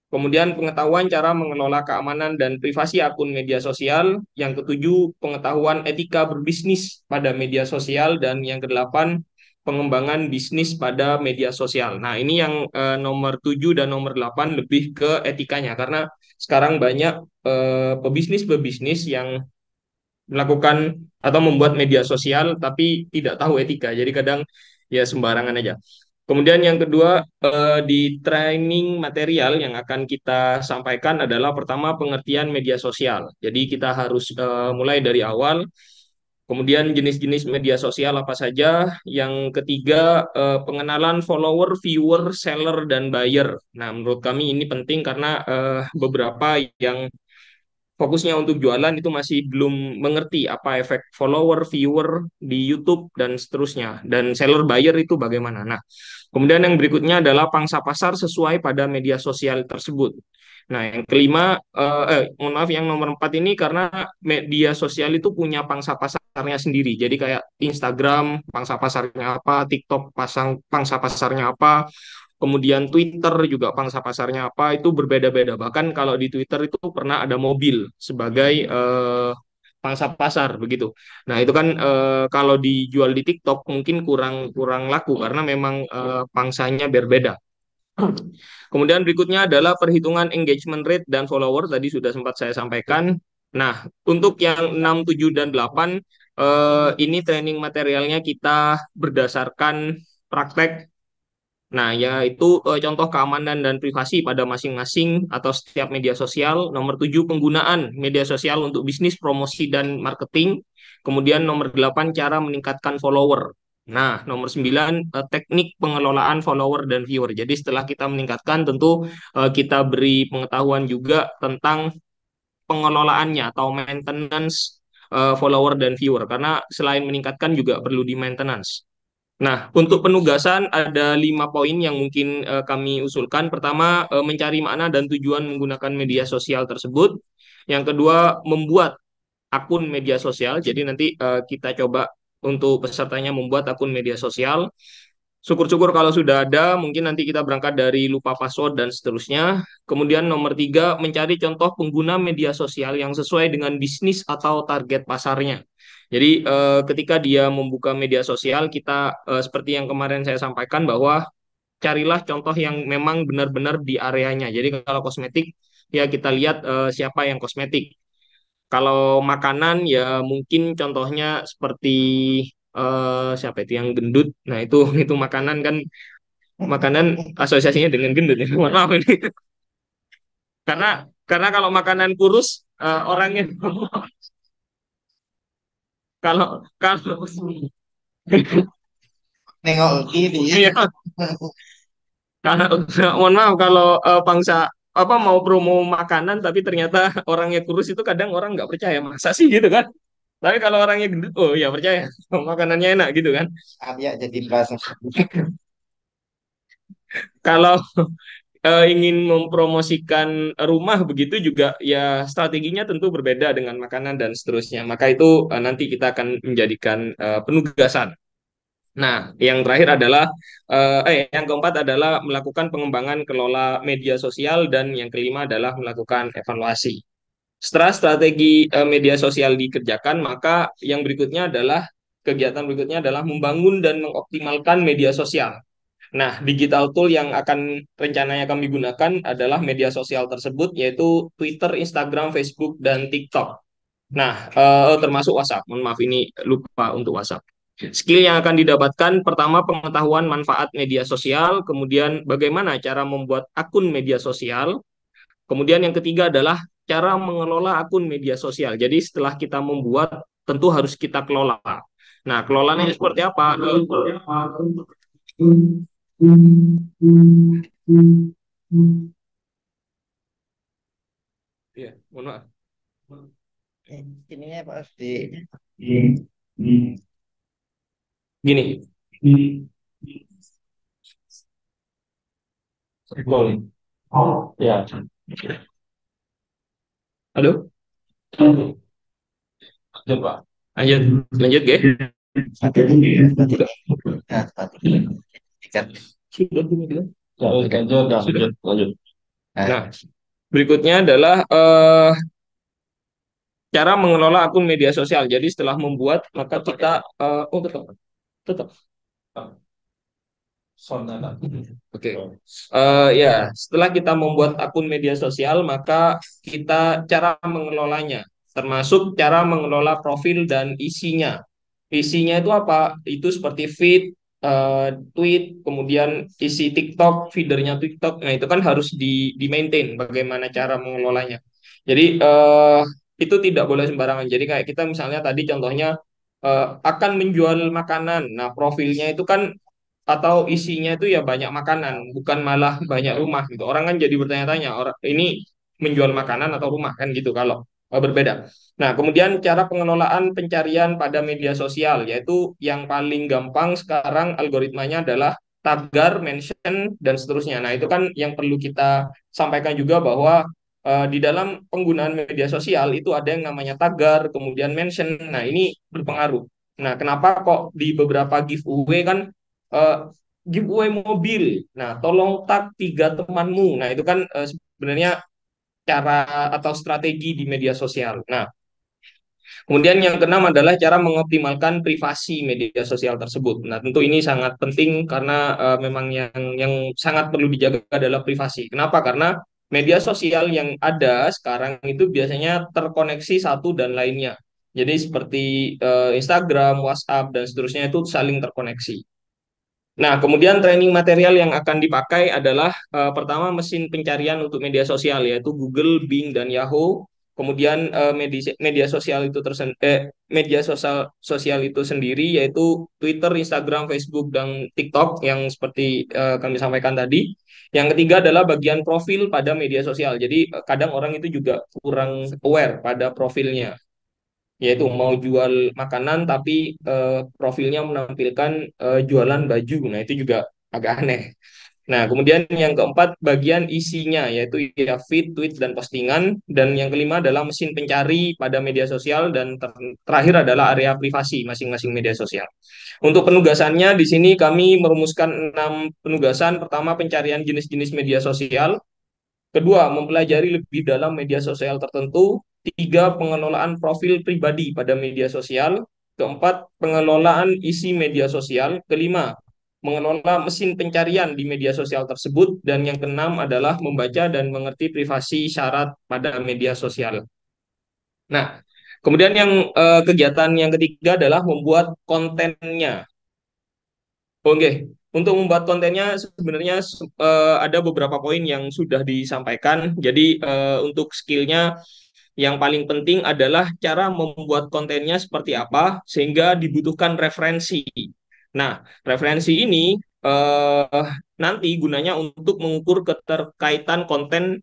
Kemudian pengetahuan cara mengelola keamanan dan privasi akun media sosial. Yang ketujuh, pengetahuan etika berbisnis pada media sosial. Dan yang kedelapan, pengembangan bisnis pada media sosial. Nah, ini yang nomor 7 dan nomor 8 lebih ke etikanya. Karena sekarang banyak pebisnis-pebisnis yang melakukan atau membuat media sosial tapi tidak tahu etika. Jadi kadang ya sembarangan aja. Kemudian yang kedua, di training material yang akan kita sampaikan adalah pertama pengertian media sosial. Jadi kita harus mulai dari awal. Kemudian jenis-jenis media sosial apa saja. Yang ketiga, pengenalan follower, viewer, seller, dan buyer. Nah, menurut kami ini penting karena beberapa yang fokusnya untuk jualan itu masih belum mengerti apa efek follower, viewer di YouTube dan seterusnya. Dan seller buyer itu bagaimana. Nah, kemudian yang berikutnya adalah pangsa pasar sesuai pada media sosial tersebut. Nah, yang kelima, mohon maaf, yang nomor 4 ini karena media sosial itu punya pangsa pasarnya sendiri. Jadi kayak Instagram, pangsa pasarnya apa, TikTok, pangsa pasarnya apa, kemudian Twitter juga pangsa pasarnya apa, itu berbeda-beda. Bahkan kalau di Twitter itu pernah ada mobil sebagai pangsa pasar begitu. Nah, itu kan kalau dijual di TikTok mungkin kurang kurang laku karena memang pangsanya berbeda. Kemudian berikutnya adalah perhitungan engagement rate dan follower, tadi sudah sempat saya sampaikan. Nah, untuk yang 6, 7, dan 8, ini training materialnya kita berdasarkan praktek. Nah, yaitu contoh keamanan dan privasi pada masing-masing atau setiap media sosial. Nomor 7, penggunaan media sosial untuk bisnis, promosi, dan marketing. Kemudian nomor 8, cara meningkatkan follower. Nah, nomor 9, teknik pengelolaan follower dan viewer. Jadi setelah kita meningkatkan, tentu kita beri pengetahuan juga tentang pengelolaannya atau maintenance follower dan viewer. Karena selain meningkatkan juga perlu di maintenance. Nah, untuk penugasan ada 5 poin yang mungkin kami usulkan. Pertama, mencari makna dan tujuan menggunakan media sosial tersebut. Yang kedua, membuat akun media sosial. Jadi nanti kita coba untuk pesertanya membuat akun media sosial. Syukur-syukur kalau sudah ada, mungkin nanti kita berangkat dari lupa password dan seterusnya. Kemudian nomor 3, mencari contoh pengguna media sosial yang sesuai dengan bisnis atau target pasarnya. Jadi ketika dia membuka media sosial, kita seperti yang kemarin saya sampaikan bahwa carilah contoh yang memang benar-benar di areanya. Jadi kalau kosmetik, ya kita lihat siapa yang kosmetik. Kalau makanan, ya mungkin contohnya seperti siapa itu yang gendut. Nah, itu itu makanan kan, makanan asosiasinya dengan gendut ya. Mohon maaf ini. Karena karena kalau makanan kurus orangnya kalau kalau Nengok ke kiri. iya, karena mohon maaf kalau bangsa apa mau promo makanan tapi ternyata orangnya kurus, itu kadang orang nggak percaya, masa sih gitu kan. Tapi kalau orangnya gendut, oh ya percaya, makanannya enak gitu kan. Arya jadi bahasa. Kalau ingin mempromosikan rumah begitu juga ya strateginya tentu berbeda dengan makanan dan seterusnya. Maka itu nanti kita akan menjadikan penugasan. Nah, yang terakhir adalah yang keempat adalah melakukan pengembangan kelola media sosial dan yang kelima adalah melakukan evaluasi. Setelah strategi media sosial dikerjakan, maka yang berikutnya adalah kegiatan berikutnya adalah membangun dan mengoptimalkan media sosial. Nah, digital tool yang akan rencananya kami gunakan adalah media sosial tersebut yaitu Twitter, Instagram, Facebook, dan TikTok. Nah, termasuk WhatsApp. Mohon maaf ini lupa untuk WhatsApp. Skill yang akan didapatkan pertama pengetahuan manfaat media sosial, kemudian bagaimana cara membuat akun media sosial, kemudian yang ketiga adalah cara mengelola akun media sosial. Jadi setelah kita membuat tentu harus kita kelola. Nah, kelolanya seperti apa? Ya, mohon maaf. Ininya pasti Gini, Ya. halo, Coba. lanjut, lanjut, ya. nah, kan. Sudah, sudah. Ya, lanjut. Nah, berikutnya adalah cara mengelola akun media sosial. Jadi setelah membuat, maka kita tetap. Oke. Ya, setelah kita membuat akun media sosial, maka kita cara mengelolanya, termasuk cara mengelola profil dan isinya. Isinya itu apa? Itu seperti feed, tweet, kemudian isi TikTok, feedernya TikTok. Nah, itu kan harus di maintain bagaimana cara mengelolanya. Jadi itu tidak boleh sembarangan. Jadi kayak kita misalnya tadi contohnya akan menjual makanan. Nah, profilnya itu kan atau isinya itu ya banyak makanan, bukan malah banyak rumah gitu. Orang kan jadi bertanya-tanya, orang ini menjual makanan atau rumah kan gitu kalau berbeda. Nah, kemudian cara pengelolaan pencarian pada media sosial yaitu yang paling gampang sekarang algoritmanya adalah tagar, mention dan seterusnya. Nah, itu kan yang perlu kita sampaikan juga bahwa di dalam penggunaan media sosial itu ada yang namanya tagar, kemudian mention. Nah, ini berpengaruh. Nah, kenapa kok di beberapa giveaway kan eh, giveaway mobil. Nah, tolong tag 3 temanmu. Nah, itu kan sebenarnya cara atau strategi di media sosial. Nah, kemudian yang keenam adalah cara mengoptimalkan privasi media sosial tersebut. Nah, tentu ini sangat penting karena memang yang sangat perlu dijaga adalah privasi. Kenapa? Karena media sosial yang ada sekarang itu biasanya terkoneksi satu dan lainnya. Jadi seperti Instagram, WhatsApp, dan seterusnya itu saling terkoneksi. Nah, kemudian training material yang akan dipakai adalah pertama mesin pencarian untuk media sosial yaitu Google, Bing, dan Yahoo. Kemudian media sosial itu sendiri yaitu Twitter, Instagram, Facebook, dan TikTok yang seperti kami sampaikan tadi. Yang ketiga adalah bagian profil pada media sosial. Jadi kadang orang itu juga kurang aware pada profilnya, yaitu mau jual makanan tapi profilnya menampilkan jualan baju. Nah, itu juga agak aneh. Nah, kemudian yang keempat bagian isinya yaitu ya feed, tweet dan postingan, dan yang kelima adalah mesin pencari pada media sosial, dan terakhir adalah area privasi masing-masing media sosial. Untuk penugasannya di sini kami merumuskan 6 penugasan. Pertama, pencarian jenis-jenis media sosial. Kedua, mempelajari lebih dalam media sosial tertentu. Tiga, pengelolaan profil pribadi pada media sosial. Keempat, pengelolaan isi media sosial. Kelima, mengelola mesin pencarian di media sosial tersebut. Dan yang keenam adalah membaca dan mengerti privasi syarat pada media sosial. Nah, kemudian kegiatan yang ketiga adalah membuat kontennya. Oke, untuk membuat kontennya sebenarnya ada beberapa poin yang sudah disampaikan. Jadi untuk skillnya yang paling penting adalah cara membuat kontennya seperti apa sehingga dibutuhkan referensi. Nah, referensi ini nanti gunanya untuk mengukur keterkaitan konten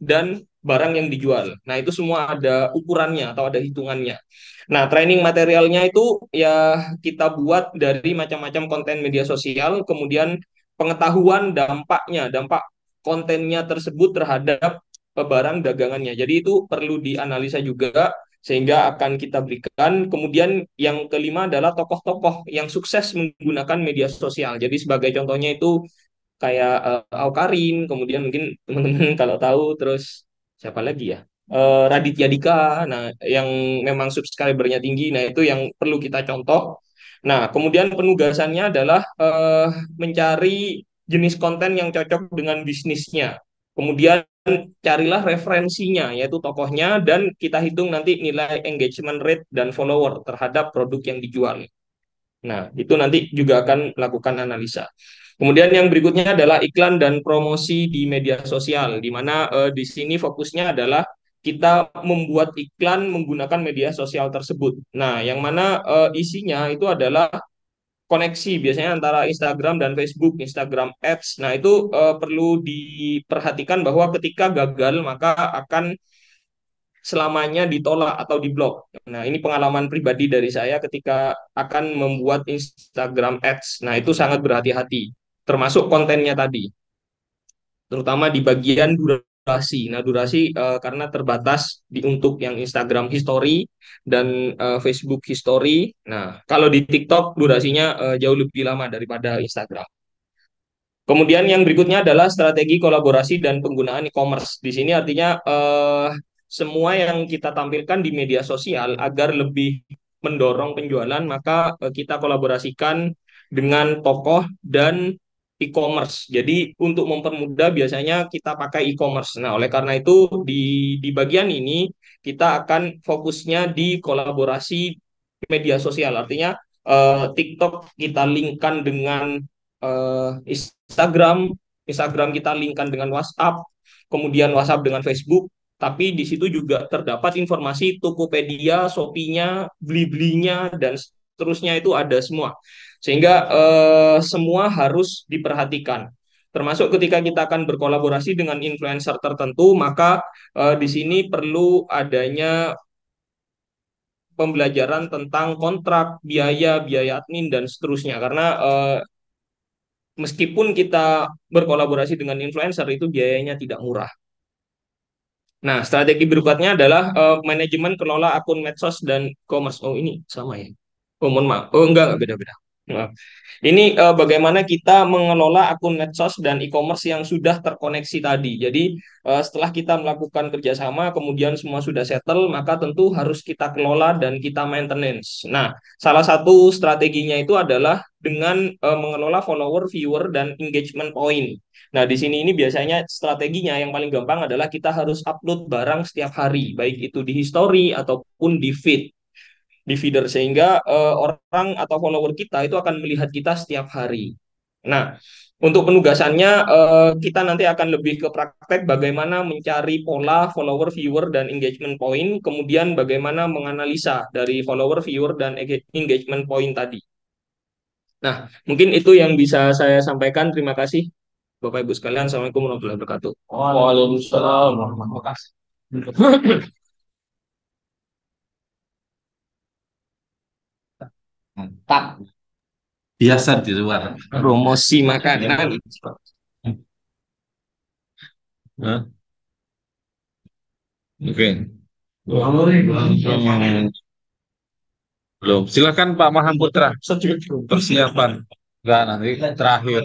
dan barang yang dijual. Nah, itu semua ada ukurannya atau ada hitungannya. Nah, training materialnya itu ya kita buat dari macam-macam konten media sosial, kemudian pengetahuan dampaknya, dampak kontennya tersebut terhadap barang dagangannya. Jadi itu perlu dianalisa juga sehingga akan kita berikan. Kemudian yang kelima adalah tokoh-tokoh yang sukses menggunakan media sosial. Jadi sebagai contohnya itu kayak Awkarin, kemudian mungkin teman-teman kalau tahu, terus siapa lagi ya? Raditya Dika, nah yang memang subscribernya tinggi, nah itu yang perlu kita contoh. Nah, kemudian penugasannya adalah mencari jenis konten yang cocok dengan bisnisnya. Kemudian carilah referensinya, yaitu tokohnya, dan kita hitung nanti nilai engagement rate dan follower terhadap produk yang dijual. Nah, itu nanti juga akan melakukan analisa. Kemudian yang berikutnya adalah iklan dan promosi di media sosial, di mana di sini fokusnya adalah kita membuat iklan menggunakan media sosial tersebut. Nah, yang mana isinya itu adalah koneksi biasanya antara Instagram dan Facebook, Instagram Ads. Nah, itu perlu diperhatikan bahwa ketika gagal maka akan selamanya ditolak atau diblok. Nah, ini pengalaman pribadi dari saya ketika akan membuat Instagram Ads. Nah, itu sangat berhati-hati, termasuk kontennya tadi, terutama di bagian durasi. Nah, durasi karena terbatas untuk yang Instagram History dan Facebook History. Nah, kalau di TikTok durasinya jauh lebih lama daripada Instagram. Kemudian yang berikutnya adalah strategi kolaborasi dan penggunaan e-commerce. Di sini artinya semua yang kita tampilkan di media sosial agar lebih mendorong penjualan, maka kita kolaborasikan dengan tokoh dan e-commerce. Jadi untuk mempermudah biasanya kita pakai e-commerce. Nah, oleh karena itu di bagian ini kita akan fokusnya di kolaborasi media sosial. Artinya TikTok kita linkkan dengan Instagram, Instagram kita linkkan dengan WhatsApp, kemudian WhatsApp dengan Facebook, tapi di situ juga terdapat informasi Tokopedia, Shopee-nya, Blibli-nya, dan seterusnya itu ada semua. Sehingga semua harus diperhatikan. Termasuk ketika kita akan berkolaborasi dengan influencer tertentu, maka di sini perlu adanya pembelajaran tentang kontrak, biaya, biaya admin, dan seterusnya. Karena meskipun kita berkolaborasi dengan influencer itu biayanya tidak murah. Nah, strategi berikutnya adalah manajemen kelola akun medsos dan e-commerce. Oh, ini sama ya. Oh, mohon maaf. Oh, enggak beda-beda. Maaf. Ini bagaimana kita mengelola akun medsos dan e-commerce yang sudah terkoneksi tadi. Jadi, setelah kita melakukan kerjasama, kemudian semua sudah settle, maka tentu harus kita kelola dan kita maintenance. Nah, salah satu strateginya itu adalah dengan mengelola follower, viewer, dan engagement point. Nah, di sini ini biasanya strateginya yang paling gampang adalah kita harus upload barang setiap hari, baik itu di history ataupun di feed, di feeder, sehingga orang atau follower kita itu akan melihat kita setiap hari. Nah, untuk penugasannya kita nanti akan lebih ke praktek bagaimana mencari pola follower, viewer, dan engagement point, kemudian bagaimana menganalisa dari follower, viewer, dan engagement point tadi. Nah, mungkin itu yang bisa saya sampaikan. Terima kasih. Bapak Ibu sekalian, Assalamualaikum warahmatullahi wabarakatuh. Waalaikumsalam warahmatullahi wabarakatuh. Mantap. Biasa di luar. Promosi makanan. Hah? Oke. Belum. Silakan Pak Mahaputra. Persiapan. Enggak, nanti terakhir.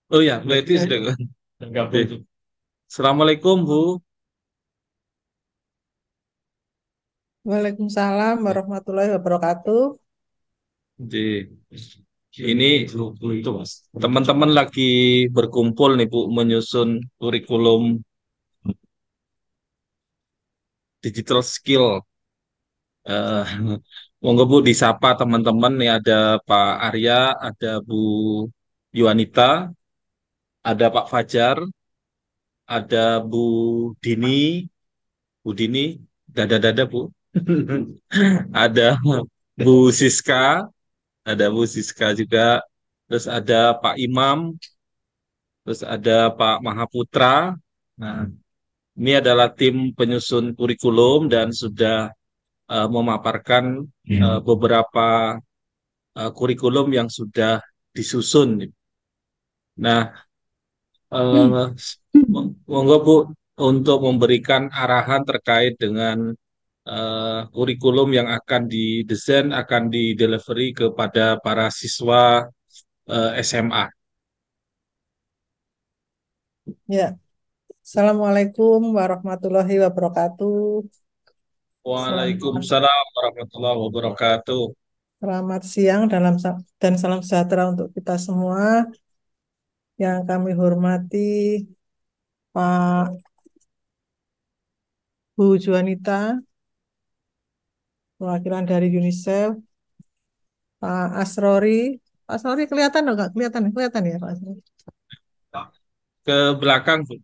Oh ya, berarti sudah. Oke. Assalamualaikum Bu. Waalaikumsalam warahmatullahi wabarakatuh. Jadi, ini teman-teman lagi berkumpul nih Bu, menyusun kurikulum digital skill. Eh, Monggo Bu disapa teman-teman nih, ada Pak Arya, ada Bu Yuanita, ada Pak Fajar, ada Dini, Bu Dini, dada-dada Bu. Ada Bu Siska, ada Bu Siska juga, terus ada Pak Imam, terus ada Pak Mahaputra. Nah, ini adalah tim penyusun kurikulum dan sudah memaparkan beberapa kurikulum yang sudah disusun. Nah, monggo Bu untuk memberikan arahan terkait dengan kurikulum yang akan didesain, akan didelivery kepada para siswa SMA. Ya, Assalamualaikum warahmatullahi wabarakatuh. Selamat, Waalaikumsalam warahmatullahi wabarakatuh. selamat siang dan salam sejahtera untuk kita semua. Yang kami hormati Pak Bu Juanita, perwakilan dari UNICEF, Pak Asrori. Pak Asrori kelihatan nggak? Kelihatan, kelihatan ya Pak Asrori. Ke belakang, Bu.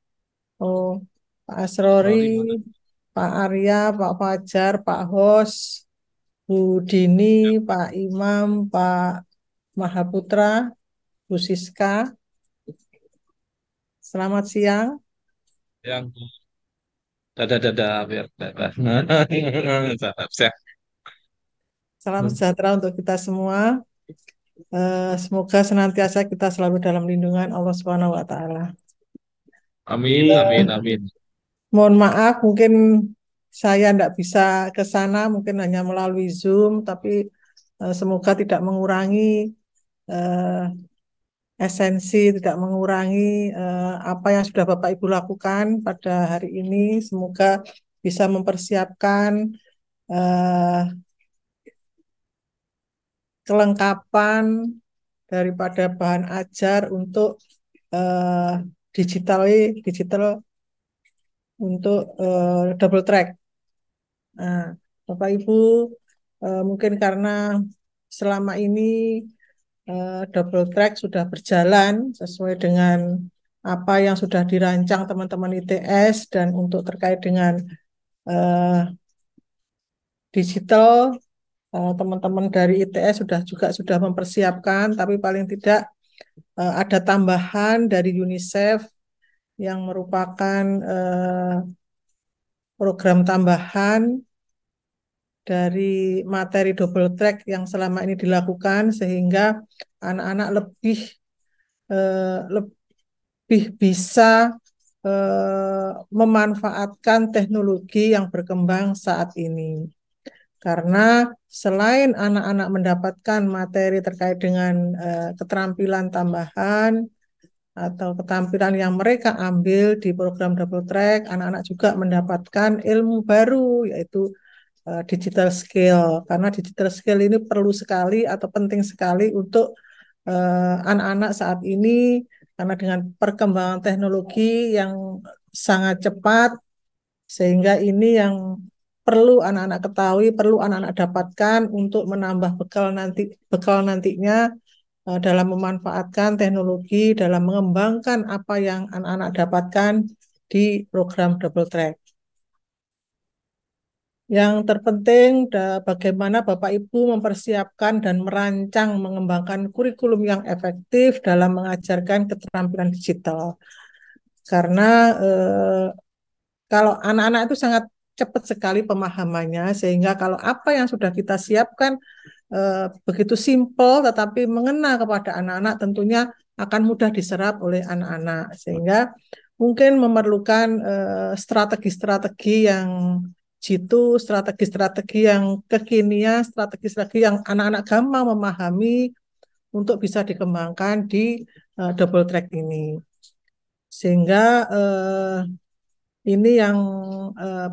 Oh, Pak Asrori, Sorry, mana? Pak Arya, Pak Fajar, Pak Hos, Bu Dini, Pak Imam, Pak Mahaputra, Bu Siska. Selamat siang. Yang dada biar dada. Saya Salam sejahtera untuk kita semua. Semoga senantiasa kita selalu dalam lindungan Allah Subhanahu wa taala. amin, amin, amin. Mohon maaf, mungkin saya tidak bisa ke sana, mungkin hanya melalui Zoom, tapi semoga tidak mengurangi eh, esensi, tidak mengurangi apa yang sudah Bapak Ibu lakukan pada hari ini. Semoga bisa mempersiapkan eh, kelengkapan daripada bahan ajar untuk eh, digital digital untuk double track. Nah, Bapak Ibu, mungkin karena selama ini double track sudah berjalan sesuai dengan apa yang sudah dirancang teman-teman ITS dan untuk terkait dengan eh, digital, teman-teman dari ITS juga sudah mempersiapkan, tapi paling tidak ada tambahan dari UNICEF yang merupakan program tambahan dari materi double track yang selama ini dilakukan sehingga anak-anak lebih bisa memanfaatkan teknologi yang berkembang saat ini. Karena selain anak-anak mendapatkan materi terkait dengan keterampilan tambahan atau keterampilan yang mereka ambil di program double track, anak-anak juga mendapatkan ilmu baru yaitu digital skill. Karena digital skill ini perlu sekali atau penting sekali untuk anak-anak saat ini karena dengan perkembangan teknologi yang sangat cepat sehingga ini yang perlu anak-anak ketahui, perlu anak-anak dapatkan untuk menambah bekal nantinya dalam memanfaatkan teknologi, dalam mengembangkan apa yang anak-anak dapatkan di program double track. Yang terpenting bagaimana Bapak Ibu mempersiapkan dan merancang mengembangkan kurikulum yang efektif dalam mengajarkan keterampilan digital. Karena kalau anak-anak itu sangat cepat sekali pemahamannya, sehingga kalau apa yang sudah kita siapkan begitu simpel tetapi mengena kepada anak-anak tentunya akan mudah diserap oleh anak-anak. Sehingga mungkin memerlukan strategi-strategi yang jitu, strategi-strategi yang kekinian, strategi-strategi yang anak-anak gampang memahami untuk bisa dikembangkan di double track ini. Sehingga ini yang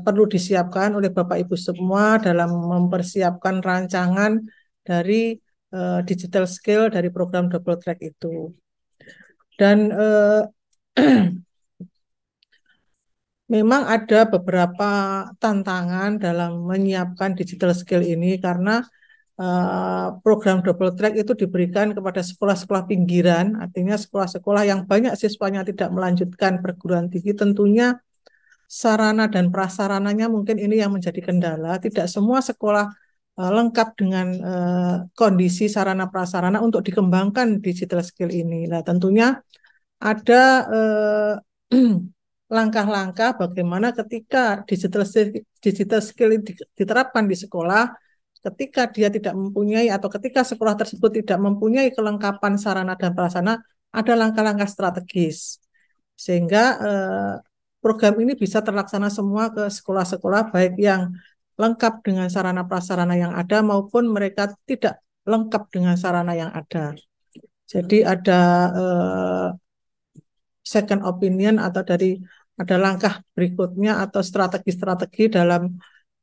perlu disiapkan oleh Bapak Ibu semua dalam mempersiapkan rancangan dari digital skill dari program double track itu. Dan memang ada beberapa tantangan dalam menyiapkan digital skill ini karena program double track itu diberikan kepada sekolah-sekolah pinggiran, artinya sekolah-sekolah yang banyak siswanya tidak melanjutkan perguruan tinggi, tentunya sarana dan prasarananya mungkin ini yang menjadi kendala. Tidak semua sekolah lengkap dengan kondisi sarana prasarana untuk dikembangkan digital skill ini. Nah, tentunya ada langkah-langkah bagaimana ketika digital skill diterapkan di sekolah, ketika dia tidak mempunyai atau ketika sekolah tersebut tidak mempunyai kelengkapan sarana dan prasarana, ada langkah-langkah strategis. Sehingga program ini bisa terlaksana semua ke sekolah-sekolah, baik yang lengkap dengan sarana prasarana yang ada maupun mereka tidak lengkap dengan sarana yang ada. Jadi ada second opinion atau ada langkah berikutnya atau strategi-strategi dalam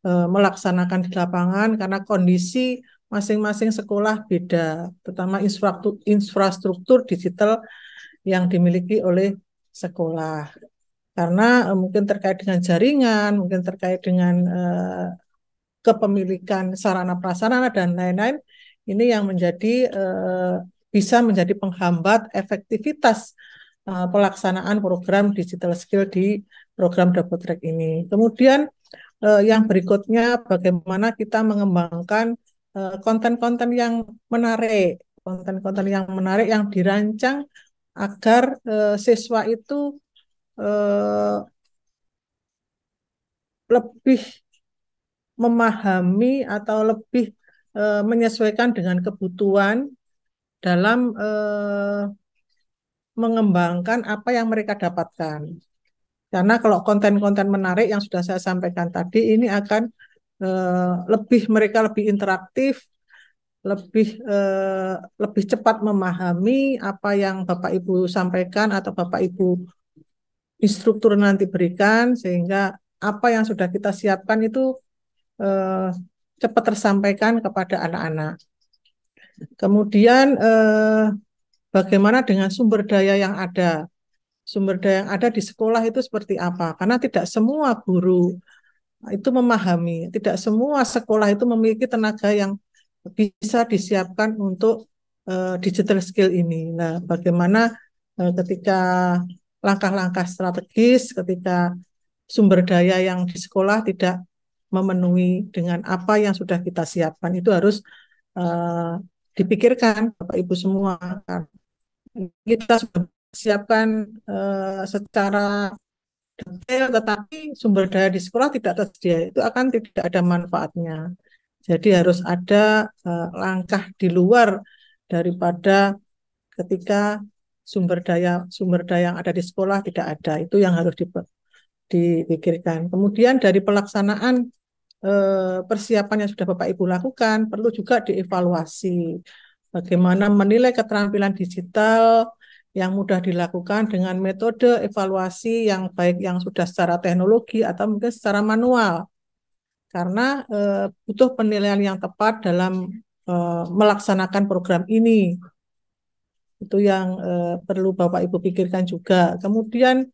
melaksanakan di lapangan karena kondisi masing-masing sekolah beda, terutama infrastruktur digital yang dimiliki oleh sekolah. Karena mungkin terkait dengan jaringan, mungkin terkait dengan kepemilikan sarana prasarana dan lain-lain, ini yang bisa menjadi penghambat efektivitas pelaksanaan program digital skill di program double track ini. Kemudian yang berikutnya bagaimana kita mengembangkan konten-konten yang menarik, konten-konten yang menarik yang dirancang agar siswa itu lebih memahami atau lebih menyesuaikan dengan kebutuhan dalam mengembangkan apa yang mereka dapatkan. Karena kalau konten-konten menarik yang sudah saya sampaikan tadi ini akan mereka lebih interaktif, lebih cepat memahami apa yang Bapak Ibu sampaikan atau Bapak Ibu instruktur nanti berikan, sehingga apa yang sudah kita siapkan itu cepat tersampaikan kepada anak-anak. Kemudian bagaimana dengan sumber daya yang ada? Sumber daya yang ada di sekolah itu seperti apa? Karena tidak semua guru itu memahami, tidak semua sekolah itu memiliki tenaga yang bisa disiapkan untuk digital skill ini. Nah, bagaimana ketika langkah-langkah strategis, ketika sumber daya yang di sekolah tidak memenuhi dengan apa yang sudah kita siapkan, itu harus dipikirkan Bapak Ibu semua. Kita sudah siapkan secara detail, tetapi sumber daya di sekolah tidak tersedia, itu akan tidak ada manfaatnya. Jadi harus ada langkah di luar daripada ketika sumber daya yang ada di sekolah tidak ada. Itu yang harus dipikirkan. Kemudian dari pelaksanaan persiapan yang sudah Bapak Ibu lakukan, perlu juga dievaluasi. Bagaimana menilai keterampilan digital yang mudah dilakukan dengan metode evaluasi yang baik yang sudah secara teknologi atau mungkin secara manual. Karena butuh penilaian yang tepat dalam melaksanakan program ini. Itu yang perlu Bapak Ibu pikirkan juga. Kemudian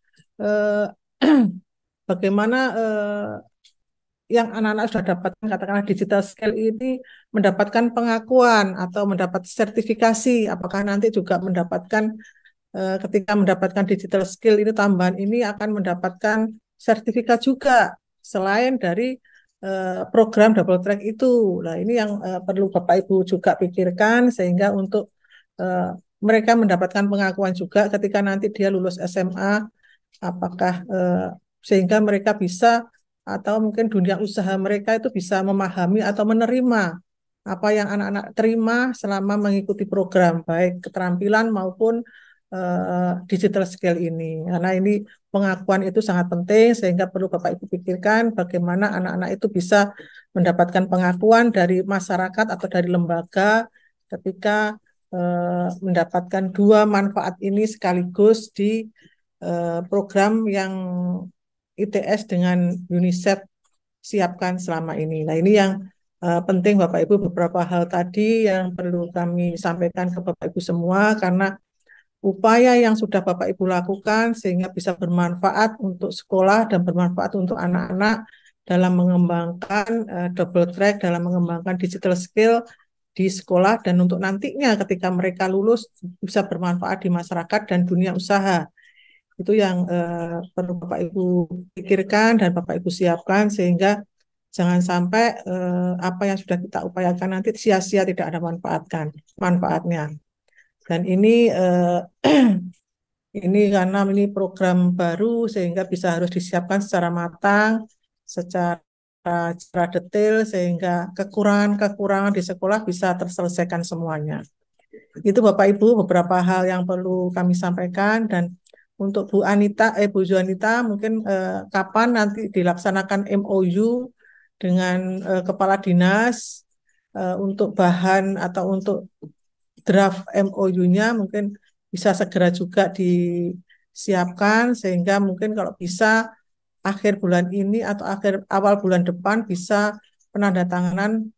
bagaimana yang anak-anak sudah dapatkan, katakanlah digital skill ini mendapatkan pengakuan atau mendapat sertifikasi, apakah nanti juga mendapatkan ketika mendapatkan digital skill ini tambahan ini akan mendapatkan sertifikat juga selain dari program double track itu. Nah, ini yang perlu Bapak Ibu juga pikirkan sehingga untuk mereka mendapatkan pengakuan juga ketika nanti dia lulus SMA, apakah sehingga mereka bisa atau mungkin dunia usaha mereka itu bisa memahami atau menerima apa yang anak-anak terima selama mengikuti program, baik keterampilan maupun digital skill ini. Karena ini pengakuan itu sangat penting sehingga perlu Bapak Ibu pikirkan bagaimana anak-anak itu bisa mendapatkan pengakuan dari masyarakat atau dari lembaga ketika mendapatkan dua manfaat ini sekaligus di program yang ITS dengan UNICEF siapkan selama ini. Nah, ini yang penting Bapak Ibu, beberapa hal tadi yang perlu kami sampaikan ke Bapak Ibu semua karena upaya yang sudah Bapak Ibu lakukan sehingga bisa bermanfaat untuk sekolah dan bermanfaat untuk anak-anak dalam mengembangkan double track, dalam mengembangkan digital skill di sekolah dan untuk nantinya ketika mereka lulus bisa bermanfaat di masyarakat dan dunia usaha. Itu yang perlu Bapak Ibu pikirkan dan Bapak Ibu siapkan sehingga jangan sampai apa yang sudah kita upayakan nanti sia-sia, tidak ada manfaatnya. Dan ini karena ini program baru sehingga bisa harus disiapkan secara matang, secara detail sehingga kekurangan-kekurangan di sekolah bisa terselesaikan semuanya. Itu Bapak Ibu beberapa hal yang perlu kami sampaikan dan untuk Bu Juanita mungkin kapan nanti dilaksanakan MOU dengan kepala dinas untuk bahan atau untuk draft MOU-nya mungkin bisa segera juga disiapkan sehingga mungkin kalau bisa akhir bulan ini atau awal bulan depan bisa penandatanganan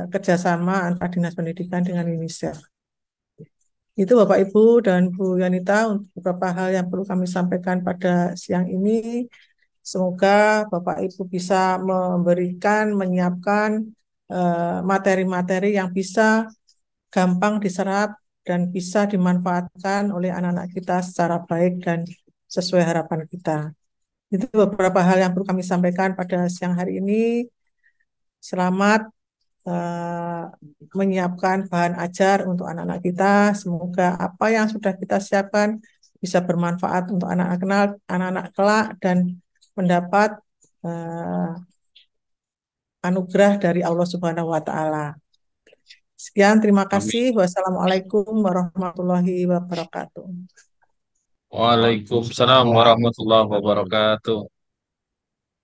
kerjasama antara Dinas Pendidikan dengan UNICEF. Itu Bapak Ibu dan Bu Yanita untuk beberapa hal yang perlu kami sampaikan pada siang ini. Semoga Bapak Ibu bisa menyiapkan materi-materi yang bisa gampang diserap dan bisa dimanfaatkan oleh anak-anak kita secara baik dan sesuai harapan kita. Itu beberapa hal yang perlu kami sampaikan pada siang hari ini. Selamat menyiapkan bahan ajar untuk anak-anak kita. Semoga apa yang sudah kita siapkan bisa bermanfaat untuk anak-anak kelak dan mendapat anugerah dari Allah Subhanahu wa Ta'ala. Sekian, terima kasih. Amin. Wassalamualaikum warahmatullahi wabarakatuh. Waalaikumsalam warahmatullahi wabarakatuh.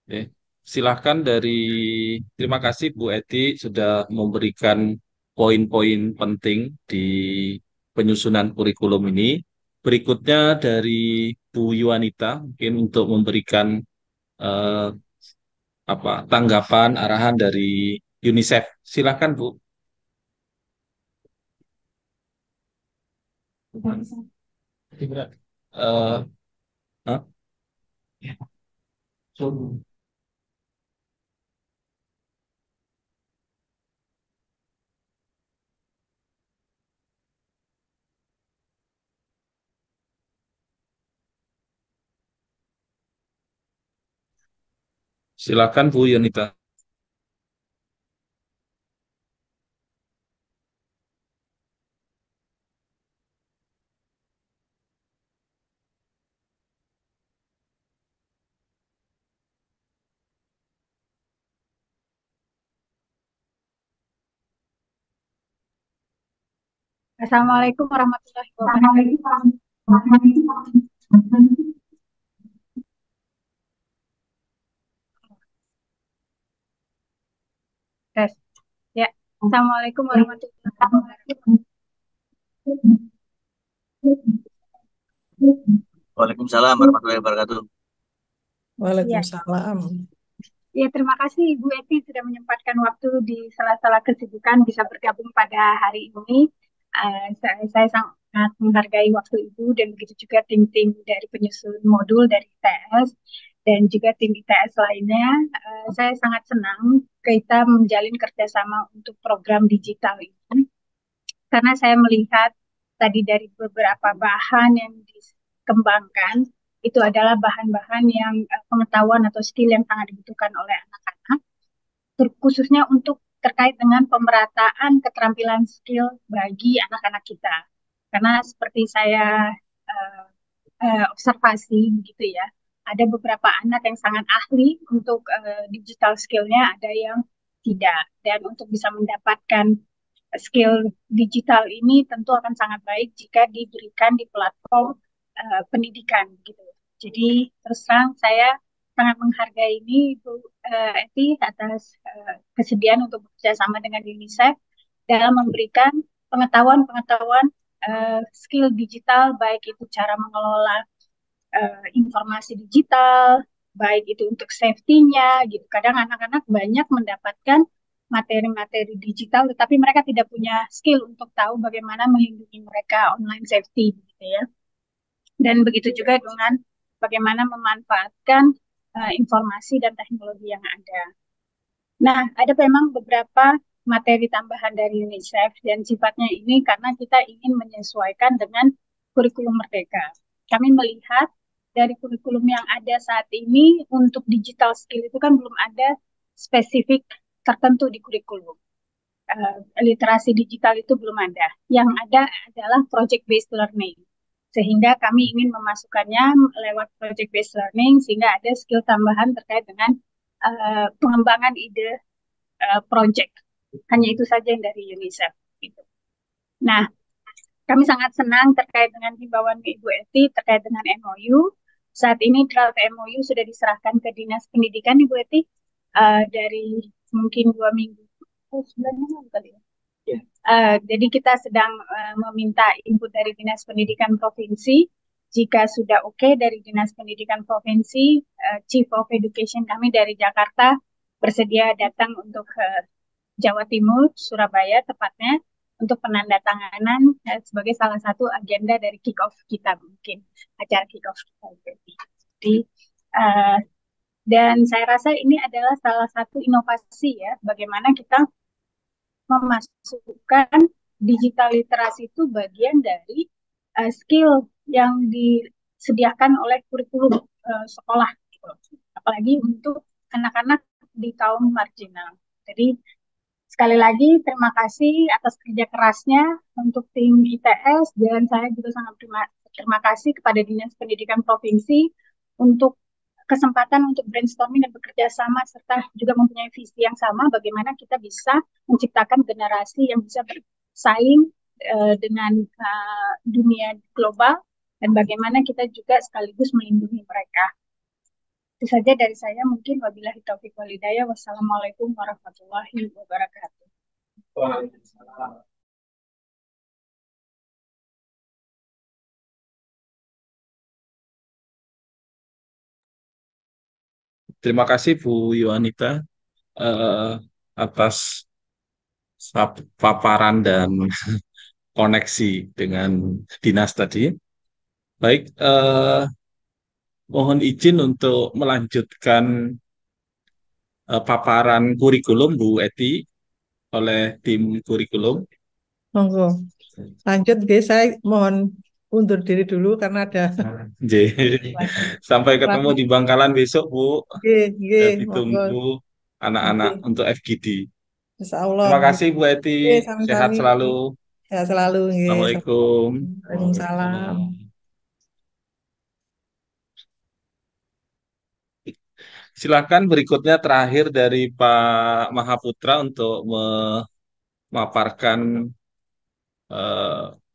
Oke. Silahkan terima kasih Bu Eti sudah memberikan poin-poin penting di penyusunan kurikulum ini. Berikutnya dari Bu Yuanita mungkin untuk memberikan eh, tanggapan arahan dari UNICEF. Silahkan Bu. Eh, hah? Silakan Bu Yunita. Assalamualaikum warahmatullahi wabarakatuh. Tes. Ya, Assalamualaikum warahmatullahi wabarakatuh. Waalaikumsalam warahmatullahi wabarakatuh. Waalaikumsalam. Ya, terima kasih Ibu Eti sudah menyempatkan waktu di sela-sela kesibukan bisa bergabung pada hari ini. Saya sangat menghargai waktu Ibu dan begitu juga tim-tim dari penyusun modul dari ITS dan juga tim ITS lainnya. Saya sangat senang kita menjalin kerjasama untuk program digital ini karena saya melihat tadi dari beberapa bahan yang dikembangkan itu adalah bahan-bahan yang pengetahuan atau skill yang sangat dibutuhkan oleh anak-anak, khususnya untuk terkait dengan pemerataan keterampilan skill bagi anak-anak kita. Karena seperti saya observasi begitu ya, ada beberapa anak yang sangat ahli untuk digital skillnya, ada yang tidak. Dan untuk bisa mendapatkan skill digital ini tentu akan sangat baik jika diberikan di platform pendidikan gitu. Jadi terus terang saya sangat menghargai ini Ibu Eti atas kesediaan untuk bekerja sama dengan UNICEF dalam memberikan pengetahuan-pengetahuan skill digital, baik itu cara mengelola informasi digital, baik itu untuk safety-nya gitu. Kadang anak-anak banyak mendapatkan materi-materi digital, tetapi mereka tidak punya skill untuk tahu bagaimana melindungi mereka online safety gitu ya. Dan begitu juga dengan bagaimana memanfaatkan informasi dan teknologi yang ada. Nah, ada memang beberapa materi tambahan dari UNICEF dan sifatnya ini karena kita ingin menyesuaikan dengan kurikulum Merdeka. Kami melihat dari kurikulum yang ada saat ini untuk digital skill itu kan belum ada spesifik tertentu di kurikulum. Literasi digital itu belum ada. Yang ada adalah project-based learning. Sehingga kami ingin memasukkannya lewat project-based learning sehingga ada skill tambahan terkait dengan pengembangan ide project. Hanya itu saja yang dari UNICEF. Gitu. Nah, kami sangat senang terkait dengan himbauan Ibu Eti terkait dengan MOU. Saat ini draft MOU sudah diserahkan ke Dinas Pendidikan, Ibu Eti, dari mungkin 2 minggu. Sebulan yang lalu kali ya. Jadi kita sedang meminta input dari Dinas Pendidikan Provinsi. Jika sudah oke dari Dinas Pendidikan Provinsi, Chief of Education kami dari Jakarta bersedia datang untuk Jawa Timur, Surabaya tepatnya, untuk penandatanganan sebagai salah satu agenda dari kick-off kita, mungkin acara kick-off kita. Jadi, dan saya rasa ini adalah salah satu inovasi ya, bagaimana kita memasukkan digital literasi itu bagian dari skill yang disediakan oleh kurikulum sekolah, apalagi untuk anak-anak di kaum marginal. Jadi sekali lagi terima kasih atas kerja kerasnya untuk tim ITS, dan saya juga sangat terima kasih kepada Dinas Pendidikan Provinsi untuk kesempatan untuk brainstorming dan bekerja sama, serta juga mempunyai visi yang sama bagaimana kita bisa menciptakan generasi yang bisa bersaing dengan dunia global, dan bagaimana kita juga sekaligus melindungi mereka. Itu saja dari saya, mungkin wabillahi taufiq wal hidayah. Wassalamualaikum warahmatullahi wabarakatuh. Terima kasih Bu Yohanita atas paparan dan koneksi dengan dinas tadi. Baik, mohon izin untuk melanjutkan paparan kurikulum Bu Eti oleh tim kurikulum. Monggo. Lanjut, guys. Saya mohon undur diri dulu karena ada J. Sampai ketemu di Bangkalan besok, Bu. Dan ditunggu anak-anak untuk FGD. Insya Allah. Terima kasih Bu Eti. Sehat selalu. Sehat selalu. Assalamualaikum. Waalaikumsalam. Silakan berikutnya terakhir dari Pak Mahaputra untuk memaparkan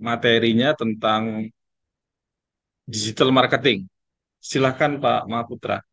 materinya tentang digital marketing. Silakan Pak Mahaputra.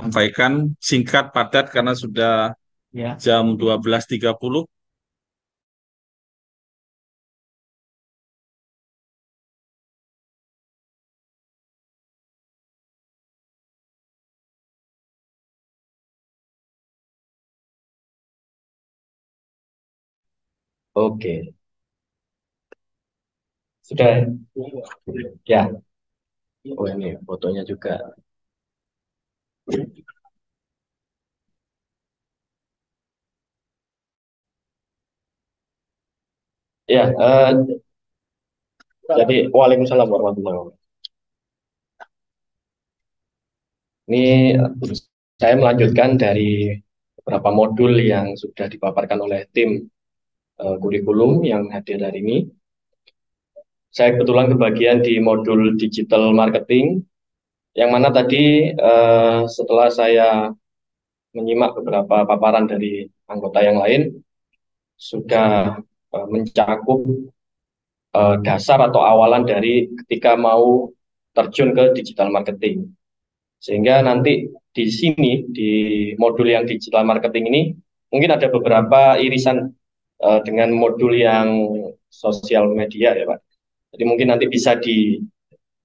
Sampaikan singkat padat karena sudah jam 12.30. Oke. Sudah ya. Oh, ini fotonya juga. Ya, jadi waalaikumsalam warahmatullahi wabarakatuh. Ini saya melanjutkan dari beberapa modul yang sudah dipaparkan oleh tim kurikulum yang hadir hari ini. Saya kebetulan kebagian di modul digital marketing, yang mana tadi setelah saya menyimak beberapa paparan dari anggota yang lain, sudah mencakup dasar atau awalan dari ketika mau terjun ke digital marketing. Sehingga nanti di sini, di modul yang digital marketing ini, mungkin ada beberapa irisan dengan modul yang sosial media ya Pak. Jadi mungkin nanti bisa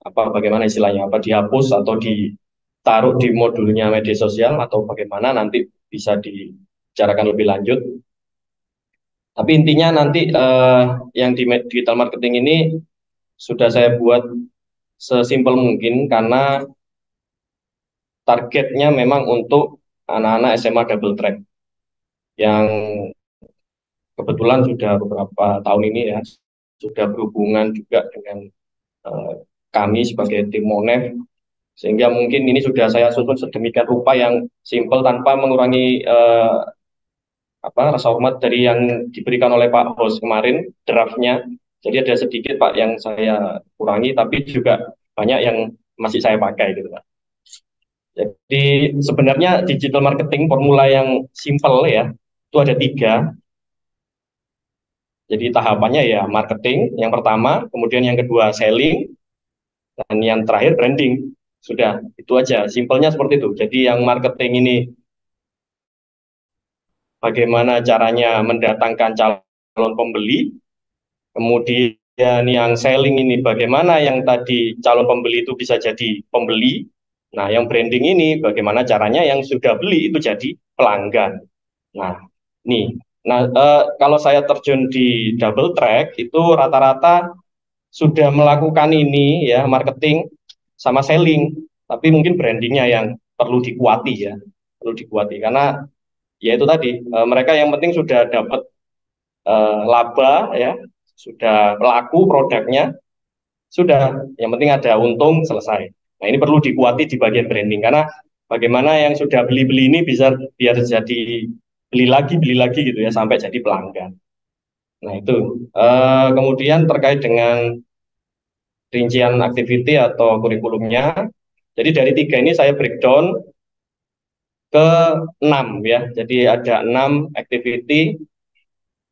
bagaimana istilahnya, dihapus atau ditaruh di modulnya media sosial, atau bagaimana nanti bisa dibicarakan lebih lanjut. Tapi intinya nanti yang di digital marketing ini sudah saya buat sesimpel mungkin karena targetnya memang untuk anak-anak SMA double track yang kebetulan sudah beberapa tahun ini ya sudah berhubungan juga dengan eh, kami sebagai tim Monef, sehingga mungkin ini sudah saya susun sedemikian rupa yang simpel tanpa mengurangi rasa hormat dari yang diberikan oleh Pak Host kemarin draftnya. Jadi ada sedikit Pak yang saya kurangi, tapi juga banyak yang masih saya pakai gitu Pak. Jadi sebenarnya digital marketing formula yang simple ya itu ada 3. Jadi tahapannya ya marketing yang pertama, kemudian yang kedua selling, dan yang terakhir branding. Sudah, itu aja. Simpelnya seperti itu. Jadi yang marketing ini bagaimana caranya mendatangkan calon pembeli, kemudian yang selling ini bagaimana yang tadi calon pembeli itu bisa jadi pembeli. Nah, yang branding ini bagaimana caranya yang sudah beli itu jadi pelanggan. Nah, nih. Nah, kalau saya terjun di double track itu rata-rata sudah melakukan ini ya marketing sama selling, tapi mungkin brandingnya yang perlu dikuati ya, perlu dikuati karena ya itu tadi mereka yang penting sudah dapat laba ya, sudah laku produknya, sudah yang penting ada untung selesai. Nah ini perlu dikuati di bagian branding karena bagaimana yang sudah beli-beli ini bisa biar jadi beli lagi gitu ya sampai jadi pelanggan. Nah itu kemudian terkait dengan rincian activity atau kurikulumnya. Jadi dari 3 ini saya breakdown ke 6 ya. Jadi ada 6 activity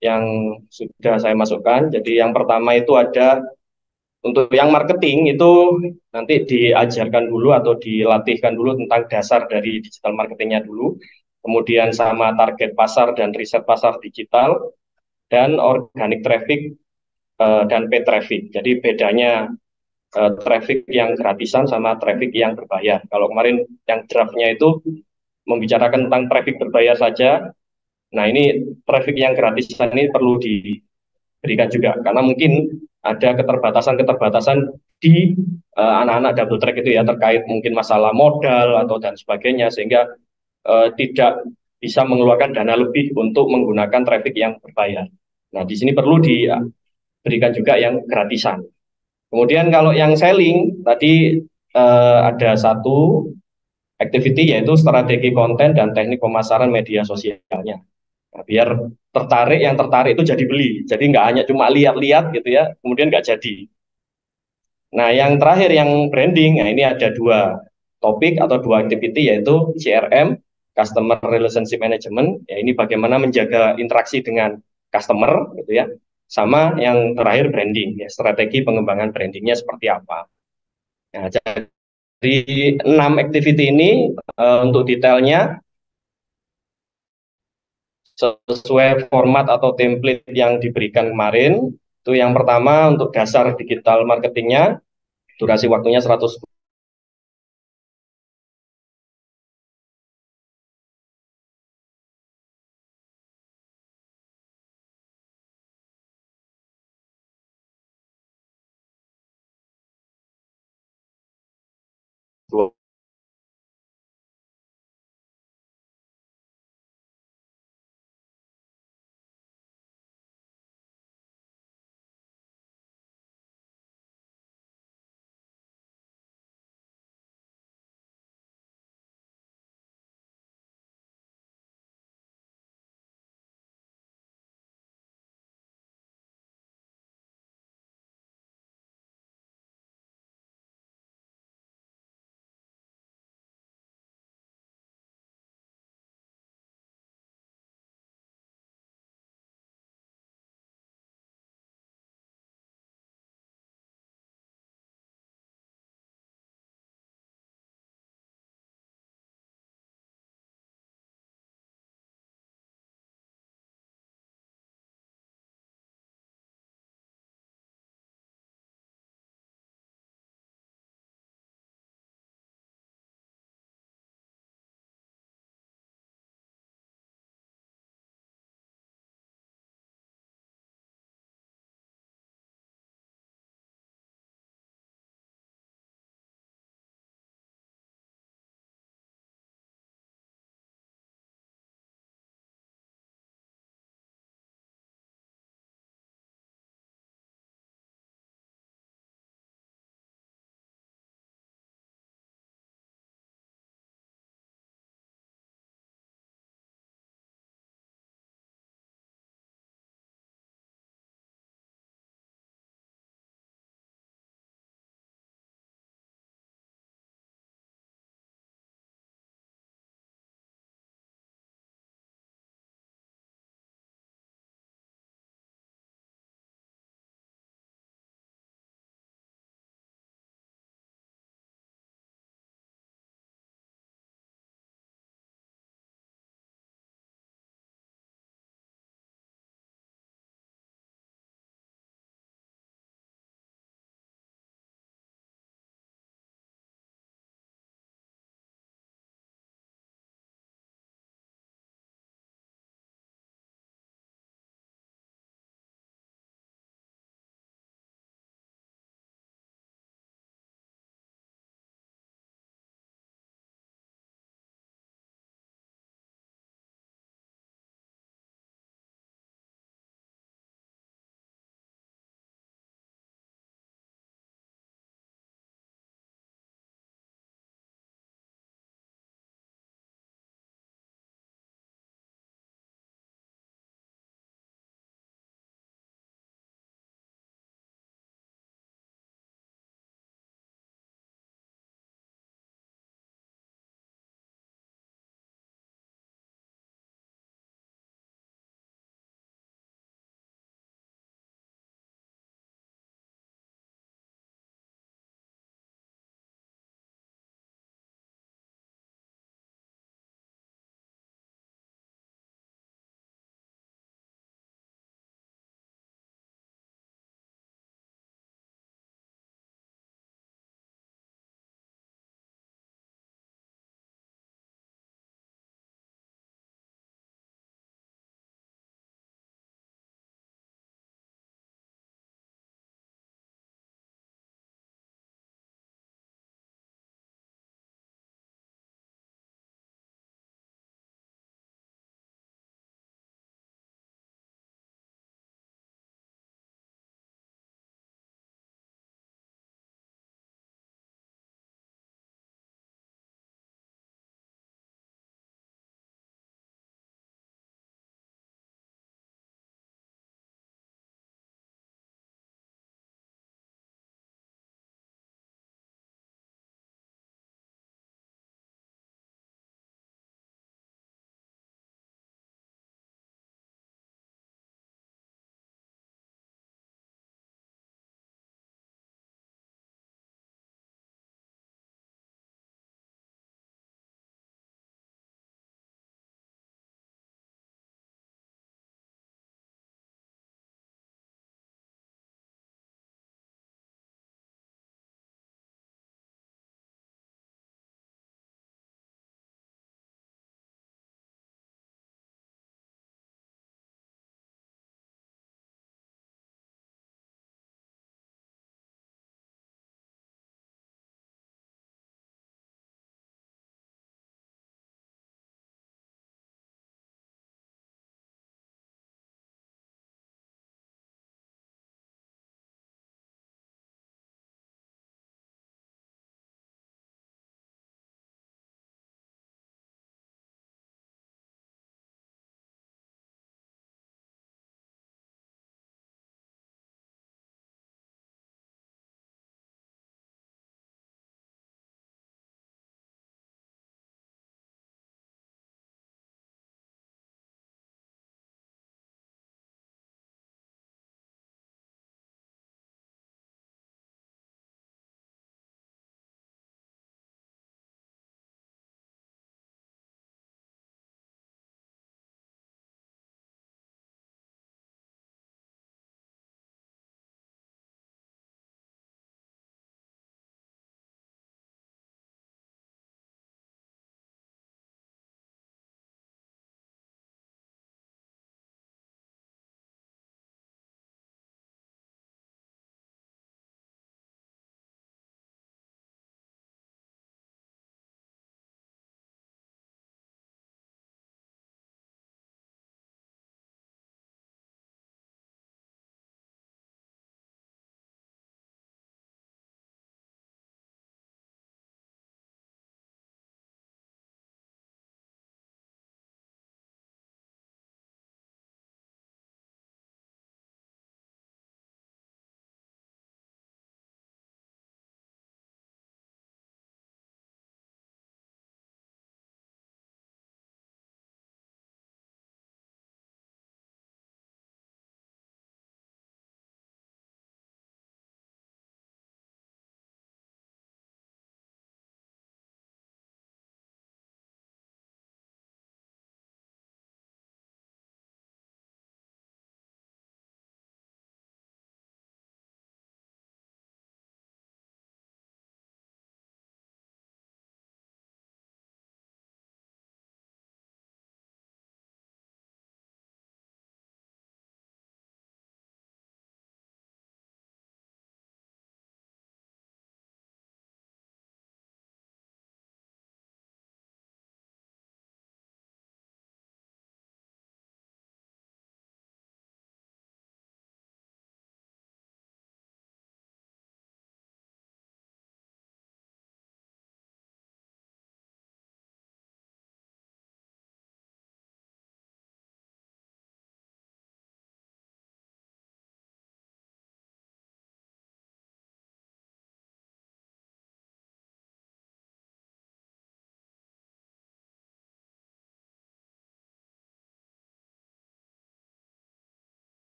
yang sudah saya masukkan. Jadi yang pertama itu ada untuk yang marketing itu nanti diajarkan dulu atau dilatihkan dulu tentang dasar dari digital marketingnya dulu. Kemudian sama target pasar dan riset pasar digital dan organic traffic dan paid traffic. Jadi bedanya traffic yang gratisan sama traffic yang berbayar. Kalau kemarin yang draftnya itu membicarakan tentang traffic berbayar saja. Nah ini traffic yang gratisan ini perlu diberikan juga karena mungkin ada keterbatasan-keterbatasan di anak-anak double track itu ya terkait mungkin masalah modal atau dan sebagainya sehingga tidak bisa mengeluarkan dana lebih untuk menggunakan traffic yang berbayar. Nah di sini perlu diberikan juga yang gratisan. Kemudian kalau yang selling tadi ada satu activity yaitu strategi konten dan teknik pemasaran media sosialnya. Nah, biar yang tertarik itu jadi beli. Jadi nggak hanya cuma lihat-lihat gitu ya, kemudian nggak jadi. Nah yang terakhir yang branding, nah ini ada 2 topik atau 2 activity yaitu CRM, Customer Relationship Management. Ya ini bagaimana menjaga interaksi dengan customer gitu ya. Sama yang terakhir branding, ya strategi pengembangan brandingnya seperti apa. Nah, jadi 6 activity ini untuk detailnya sesuai format atau template yang diberikan kemarin. Itu yang pertama untuk dasar digital marketingnya, durasi waktunya 100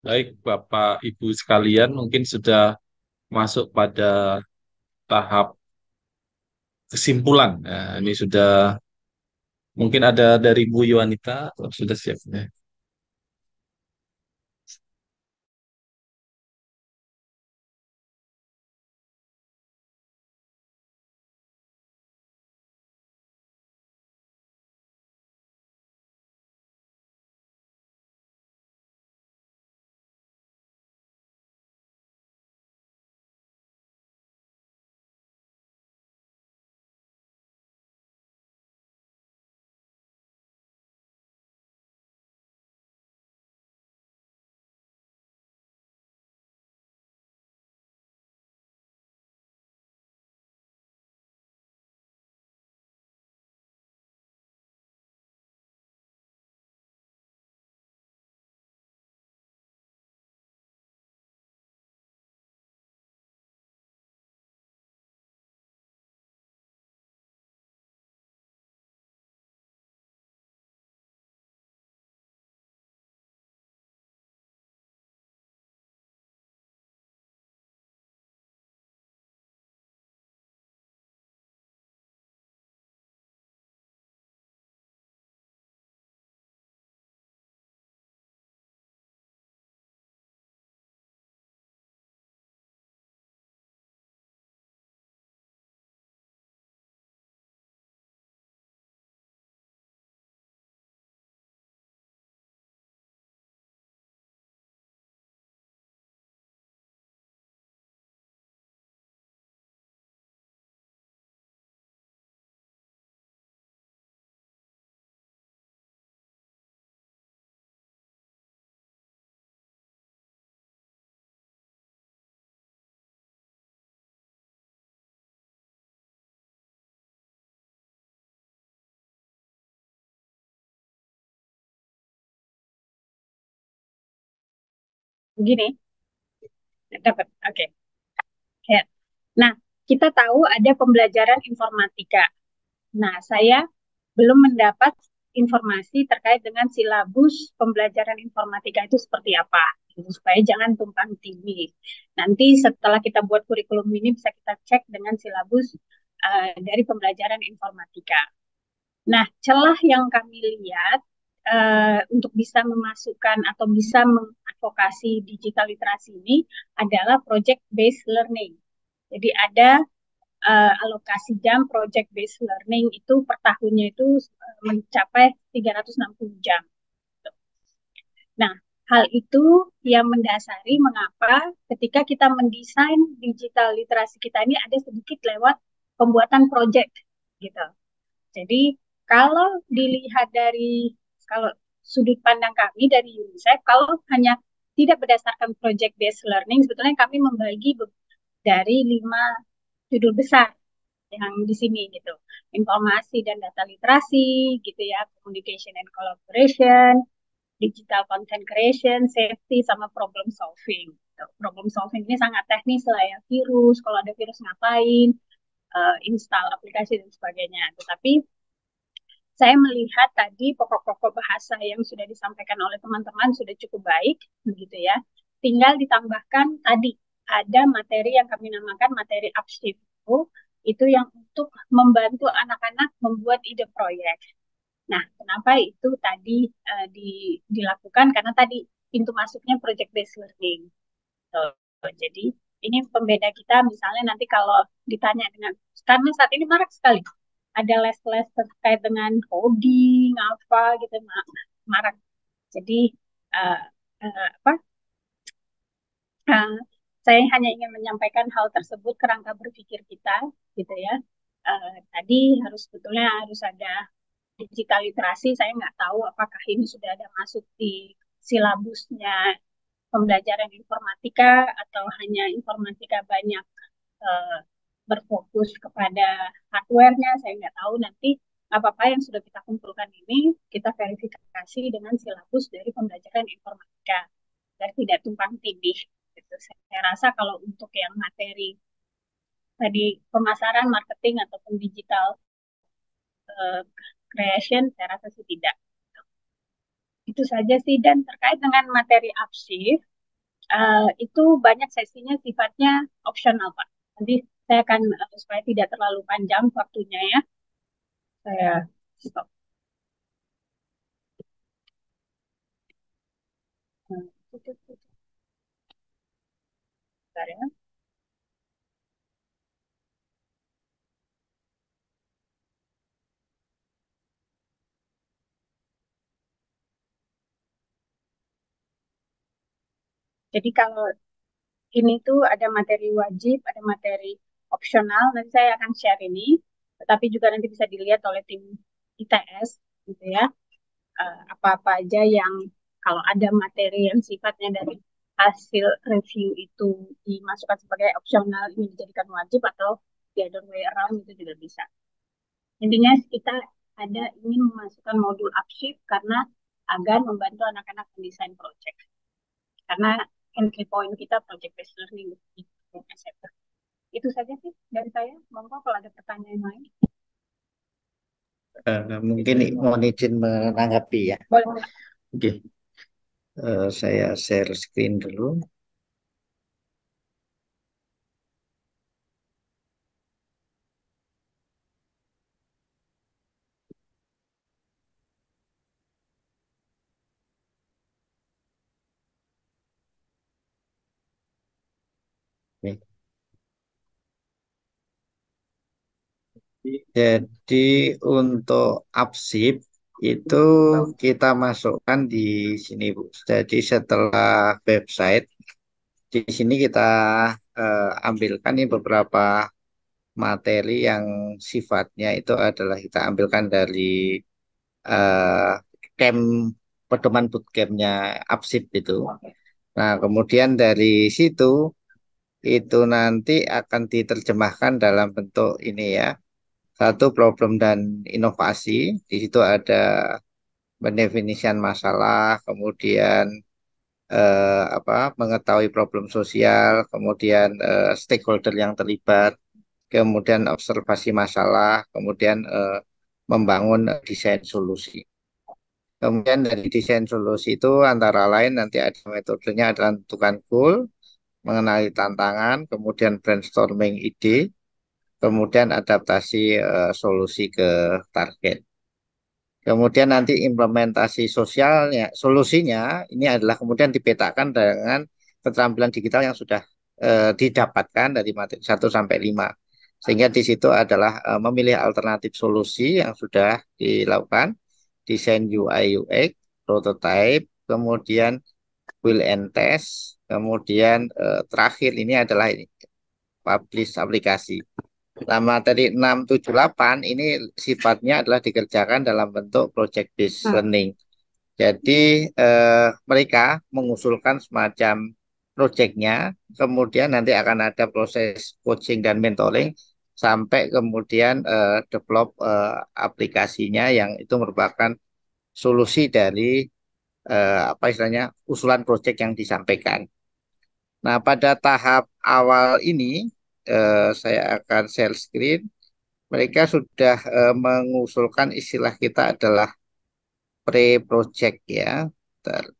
Baik, Bapak Ibu sekalian, mungkin sudah masuk pada tahap kesimpulan. Nah, ini sudah mungkin ada dari Bu Yuanita, sudah siap. Ya. Begini, dapat. Oke. Ya. Nah, kita tahu ada pembelajaran informatika. Nah, saya belum mendapat informasi terkait dengan silabus pembelajaran informatika itu seperti apa, gitu, supaya jangan tumpang tindih. Nanti setelah kita buat kurikulum ini bisa kita cek dengan silabus dari pembelajaran informatika. Nah, celah yang kami lihat untuk bisa memasukkan atau bisa mengadvokasi digital literasi ini adalah project based learning. Jadi ada alokasi jam project based learning itu per tahunnya itu mencapai 360 jam. Nah, hal itu yang mendasari mengapa ketika kita mendesain digital literasi kita ini ada sedikit lewat pembuatan project gitu. Jadi kalau dilihat dari kalau sudut pandang kami dari UNICEF, kalau hanya tidak berdasarkan project based learning, sebetulnya kami membagi dari 5 judul besar yang di sini gitu. Informasi dan data literasi gitu ya, communication and collaboration, digital content creation, safety sama problem solving. Gitu. Problem solving ini sangat teknis lah ya, virus, kalau ada virus ngapain, install aplikasi dan sebagainya. Tetapi saya melihat tadi pokok-pokok bahasa yang sudah disampaikan oleh teman-teman sudah cukup baik, begitu ya. Tinggal ditambahkan tadi ada materi yang kami namakan materi upshift itu yang untuk membantu anak-anak membuat ide proyek. Nah, kenapa itu tadi dilakukan? Karena tadi pintu masuknya project based learning. So, jadi ini pembeda kita misalnya nanti kalau ditanya dengan karena saat ini marak sekali ada les-les terkait dengan coding apa gitu marak. Jadi uh, apa? Uh, saya hanya ingin menyampaikan hal tersebut kerangka berpikir kita, gitu ya. Tadi sebetulnya harus ada digital literasi. Saya nggak tahu apakah ini sudah ada masuk di silabusnya pembelajaran informatika atau hanya informatika banyak uh, berfokus kepada hardware-nya. Saya nggak tahu nanti apa-apa yang sudah kita kumpulkan ini kita verifikasi dengan silabus dari pembelajaran informatika dan tidak tumpang tindih. Gitu. Saya rasa kalau untuk yang materi tadi pemasaran, marketing ataupun digital creation, saya rasa sih tidak. Itu saja sih. Dan terkait dengan materi upshift, itu banyak sesinya sifatnya opsional, Pak. Nanti saya akan, supaya tidak terlalu panjang waktunya ya, saya stop. Nah, Bentar ya. Jadi kalau ini tuh ada materi wajib, ada materi opsional. Nanti saya akan share ini, tetapi juga nanti bisa dilihat oleh tim ITS, gitu ya. Apa-apa aja yang kalau ada materi yang sifatnya dari hasil review itu dimasukkan sebagai opsional, ini dijadikan wajib atau the other way around itu juga bisa. Intinya kita ada ingin memasukkan modul upshift karena agar membantu anak-anak mendesain project. Karena entry point kita project based learning, etc. Itu saja sih dari saya. Monggo kalau ada pertanyaan lain. Mungkin mohon izin menanggapi ya. Boleh. Oke. Saya share screen dulu. Oke. Jadi untuk upshift itu kita masukkan di sini, Bu. Jadi setelah website, di sini kita ambilkan ini beberapa materi yang sifatnya itu adalah kita ambilkan dari eh, camp pedoman bootcampnya upshift itu. Nah, kemudian dari situ itu nanti akan diterjemahkan dalam bentuk ini ya. Satu, problem dan inovasi. Di situ ada pendefinisian masalah, kemudian mengetahui problem sosial, kemudian stakeholder yang terlibat, kemudian observasi masalah, kemudian membangun desain solusi. Kemudian dari desain solusi itu antara lain nanti ada metodenya adalah menentukan goal, mengenali tantangan, kemudian brainstorming ide, kemudian adaptasi solusi ke target. Kemudian nanti implementasi sosialnya, solusinya ini adalah kemudian dipetakan dengan keterampilan digital yang sudah didapatkan dari materi 1 sampai 5. Sehingga di situ adalah memilih alternatif solusi yang sudah dilakukan, desain UI UX, prototype, kemudian will and test, kemudian terakhir ini adalah ini, publish aplikasi. Nah, materi 6, 7, 8 ini sifatnya adalah dikerjakan dalam bentuk project based learning. Jadi mereka mengusulkan semacam projectnya, kemudian nanti akan ada proses coaching dan mentoring sampai kemudian develop aplikasinya yang itu merupakan solusi dari apa istilahnya usulan project yang disampaikan. Nah, pada tahap awal ini saya akan share screen. Mereka sudah mengusulkan istilah kita adalah pre-project ya. Bentar.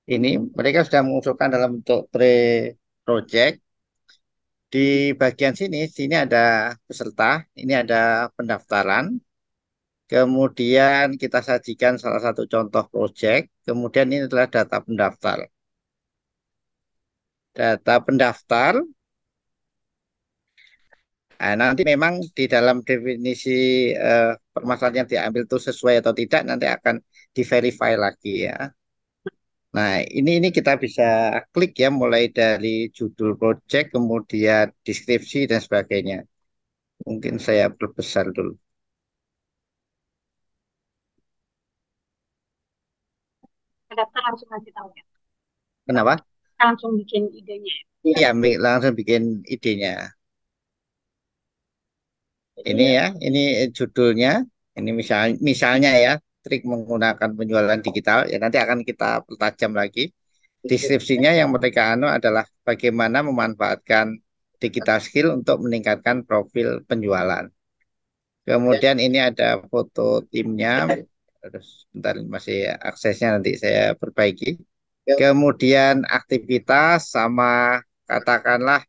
Ini mereka sudah mengusulkan dalam bentuk pre-project. Di bagian sini ada peserta, ini ada pendaftaran. Kemudian kita sajikan salah satu contoh project. Kemudian ini adalah data pendaftar. Data pendaftar. Nah, nanti memang di dalam definisi permasalahan yang diambil itu sesuai atau tidak nanti akan di-verify lagi ya. Nah, ini kita bisa klik ya mulai dari judul project, kemudian deskripsi dan sebagainya. Mungkin saya perbesar dulu. Daftar langsung kasih tahu ya. Kenapa? Langsung bikin idenya. Iya, langsung bikin idenya. Ini ya, ini judulnya. Ini misalnya ya, trik menggunakan penjualan digital. Ya nanti akan kita pertajam lagi. Deskripsinya yang mereka adalah bagaimana memanfaatkan digital skill untuk meningkatkan profil penjualan. Kemudian ini ada foto timnya. Terus bentar masih aksesnya nanti saya perbaiki. Kemudian aktivitas sama katakanlah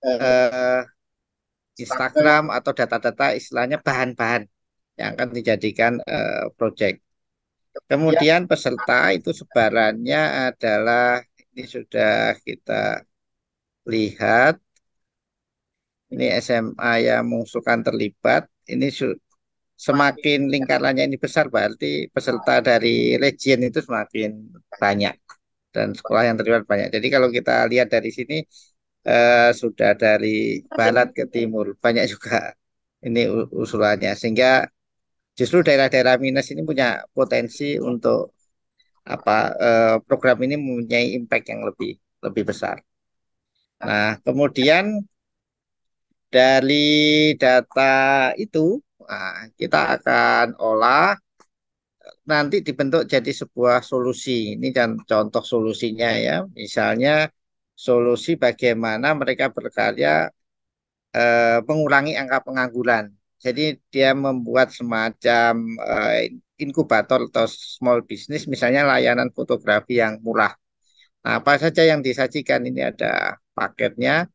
eh, Instagram atau data-data istilahnya bahan-bahan yang akan dijadikan project. Kemudian peserta itu sebarannya adalah ini sudah kita lihat. Ini SMA yang mengusulkan terlibat. Ini semakin lingkarannya ini besar, berarti peserta dari region itu semakin banyak dan sekolah yang terlibat banyak. Jadi kalau kita lihat dari sini sudah dari barat ke timur banyak juga ini usulannya, sehingga justru daerah-daerah minus ini punya potensi untuk apa program ini mempunyai impact yang lebih lebih besar. Nah, kemudian dari data itu kita akan olah nanti dibentuk jadi sebuah solusi. Ini kan contoh solusinya ya. Misalnya solusi bagaimana mereka berkarya mengurangi angka pengangguran. Jadi dia membuat semacam inkubator atau small business, misalnya layanan fotografi yang murah. Nah, apa saja yang disajikan ini ada paketnya,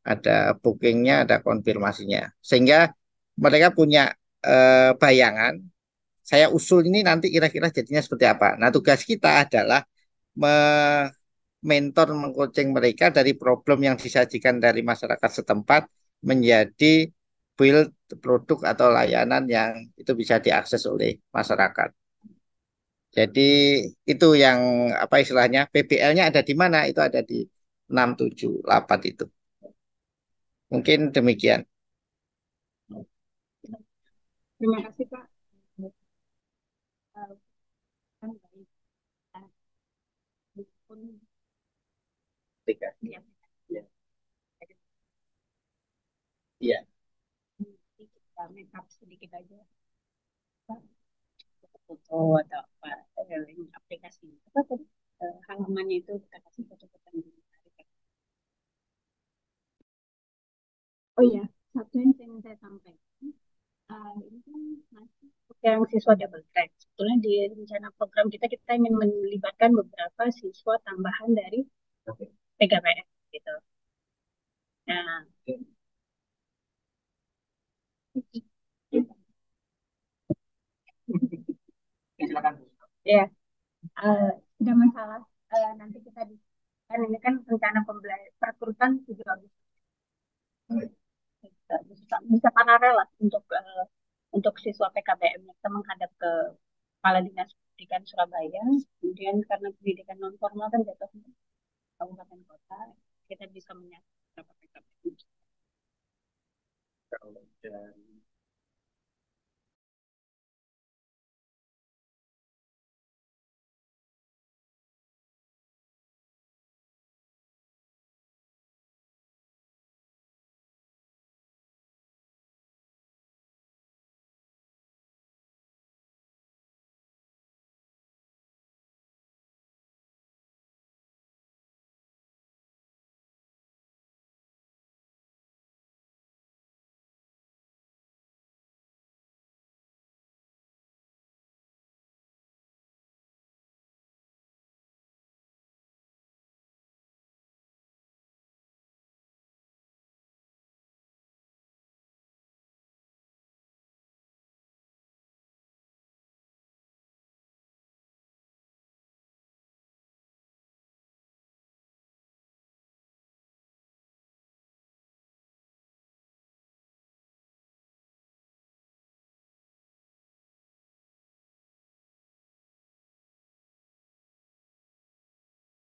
ada bookingnya, ada konfirmasinya. Sehingga mereka punya bayangan, saya usul ini nanti kira-kira jadinya seperti apa. Nah, tugas kita adalah mentor, mengcoaching mereka dari problem yang disajikan dari masyarakat setempat menjadi build produk atau layanan yang itu bisa diakses oleh masyarakat. Jadi itu yang apa istilahnya PBL-nya ada di mana? Itu ada di 678 itu. Mungkin demikian. Terima kasih Pak. Iya. Iya. Kita make up sedikit aja. Foto atau apa link aplikasi apa tadi halamannya itu kita kasih foto-foto yang menarik. Oh iya, satu yang ingin saya sampaikan, ini kan masih untuk yang siswa double track. Sebetulnya di rencana program kita ingin melibatkan beberapa siswa tambahan dari PKBM gitu. Nah, Silakan. ya, tidak masalah. Nanti kita kan ini kan rencana pembelajaran perekrutan 7 Agustus. Bisa paralel lah untuk siswa PKBM kita menghadap ke Kepala Dinas Pendidikan Surabaya. Kemudian karena pendidikan non formal kan jatuhnya kabupaten kota, kita bisa menyasar beberapa PKBM.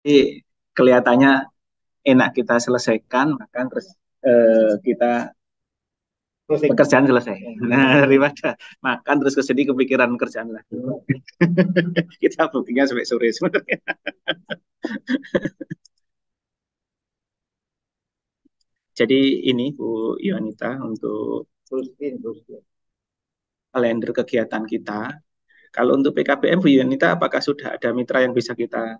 Jadi kelihatannya enak kita selesaikan, maka terus kita pekerjaan selesai. Nah, daripada makan terus kesedih kepikiran kerjaan lagi. Kita buktinya sampai sore sebenarnya. Jadi ini Bu Ionita untuk kalender kegiatan kita. Kalau untuk PKBM Bu Ionita, apakah sudah ada mitra yang bisa kita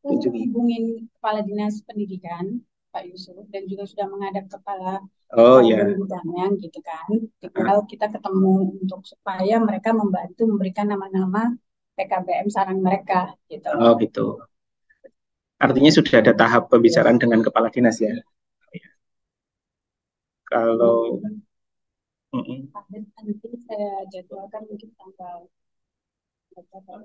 hubungin Kepala Dinas Pendidikan Pak Yusuf dan juga sudah menghadap kepala Oh ya, dan bidangnya gitu kan. Tinggal kita ketemu untuk supaya mereka membantu memberikan nama-nama PKBM saran mereka gitu. oh gitu. Artinya sudah ada tahap pembicaraan dengan kepala dinas ya. Kalau mm-mm. Nanti saya jadwalkan mungkin tanggal tanggal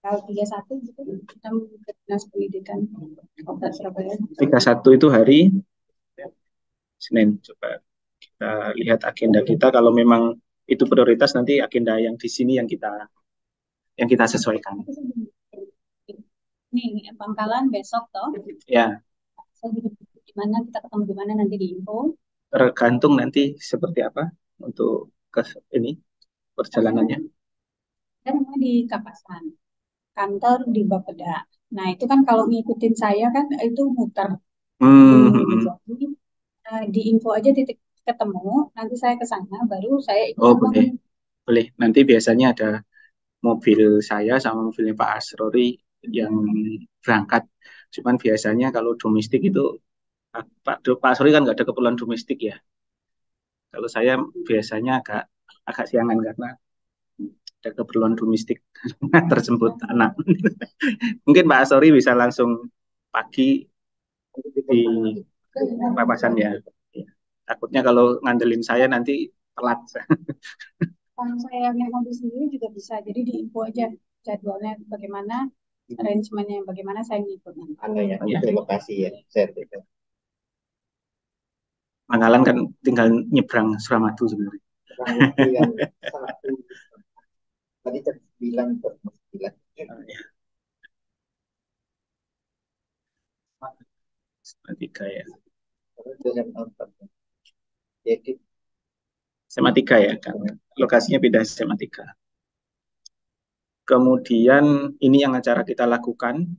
31 gitu kita ke Dinas Pendidikan Kota Surabaya. 31 itu hari Senin. Coba kita lihat agenda kita. Kalau memang itu prioritas, nanti agenda yang di sini yang kita sesuaikan. Ini Pangkalan besok toh. Ya, Di mana kita ketemu di mana nanti di info. tergantung nanti seperti apa untuk ini perjalanannya. Dan di Kapasan, kantor di Bapeda. Nah itu kan kalau ngikutin saya kan itu muter. Jadi di info aja titik ketemu, nanti saya ke sana, baru saya ikut. Oh boleh, boleh. Nanti biasanya ada mobil saya sama mobilnya Pak Asrori yang berangkat. Cuman biasanya kalau domestik itu Pak Asrori kan nggak ada keperluan domestik ya. Kalau saya biasanya agak siangan karena ada keperluan domestik tersebut anak. Mungkin Pak Asrori bisa langsung pagi di papasan ya. Takutnya kalau ngandelin saya nanti telat. Kalau saya yang mobil sendiri juga bisa, jadi di info aja jadwalnya bagaimana, arrangementnya bagaimana saya ngikut nanti. Itu lokasi ya, sertifikat. Mangalan kan tinggal nyebrang Suramadu sebenarnya. Tadi jam 9 ke 9. SMA 3 ya. Jadi SMA 3 ya kan. Lokasinya beda SMA 3. Kemudian ini yang acara kita lakukan.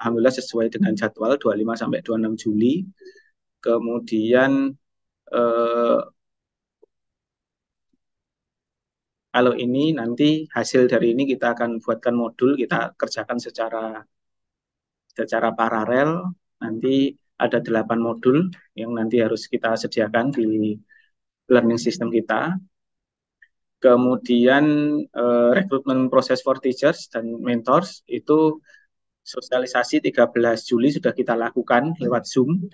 Alhamdulillah sesuai dengan jadwal 25 sampai 26 Juli. Kemudian kalau ini nanti hasil dari ini kita akan buatkan modul, kita kerjakan secara paralel. Nanti ada 8 modul yang nanti harus kita sediakan di learning system kita. Kemudian rekrutmen proses for teachers dan mentors itu sosialisasi 13 Juli sudah kita lakukan lewat Zoom.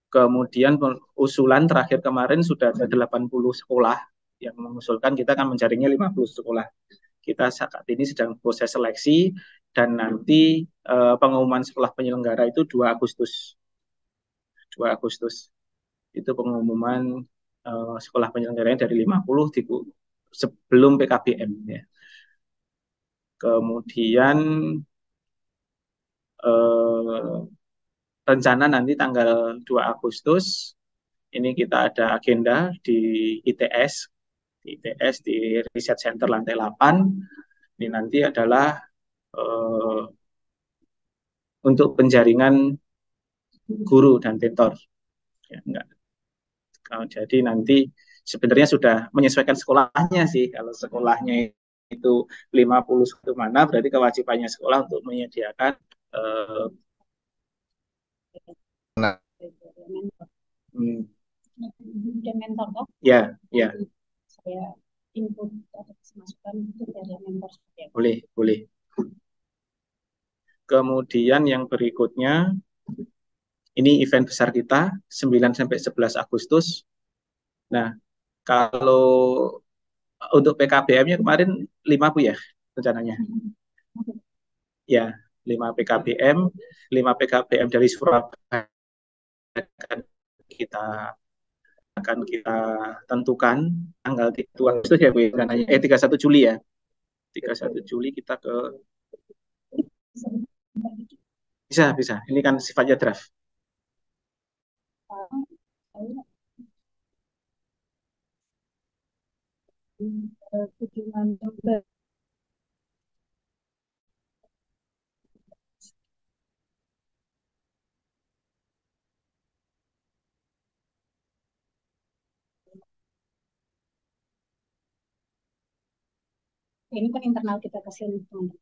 Kemudian usulan terakhir kemarin sudah ada 80 sekolah yang mengusulkan, kita akan menjaringnya 50 sekolah. Kita saat ini sedang proses seleksi dan nanti pengumuman sekolah penyelenggara itu 2 Agustus. 2 Agustus itu pengumuman sekolah penyelenggaranya dari 50 sebelum PKBM ya. Kemudian rencana nanti tanggal 2 Agustus ini kita ada agenda di ITS di Research Center lantai 8. Ini nanti adalah untuk penjaringan guru dan tentor. Ya, enggak. Jadi nanti sebenarnya sudah menyesuaikan sekolahnya sih. Kalau sekolahnya itu 51 mana, berarti kewajibannya sekolah untuk menyediakan mentor toh? Ya, ya. Saya input atau masukan itu dari mentor. Boleh. Kemudian yang berikutnya, ini event besar kita 9 sampai 11 Agustus. Nah, kalau untuk PKBM-nya kemarin 5 Bu ya rencananya. Ya, 5 PKBM, 5 PKBM dari Surabaya akan kita tentukan tanggal 2 Agustus ya Bu ya, 31 Juli ya. 31 Juli kita ke bisa. Ini kan sifatnya draft. Ini kan internal kita kasih teman.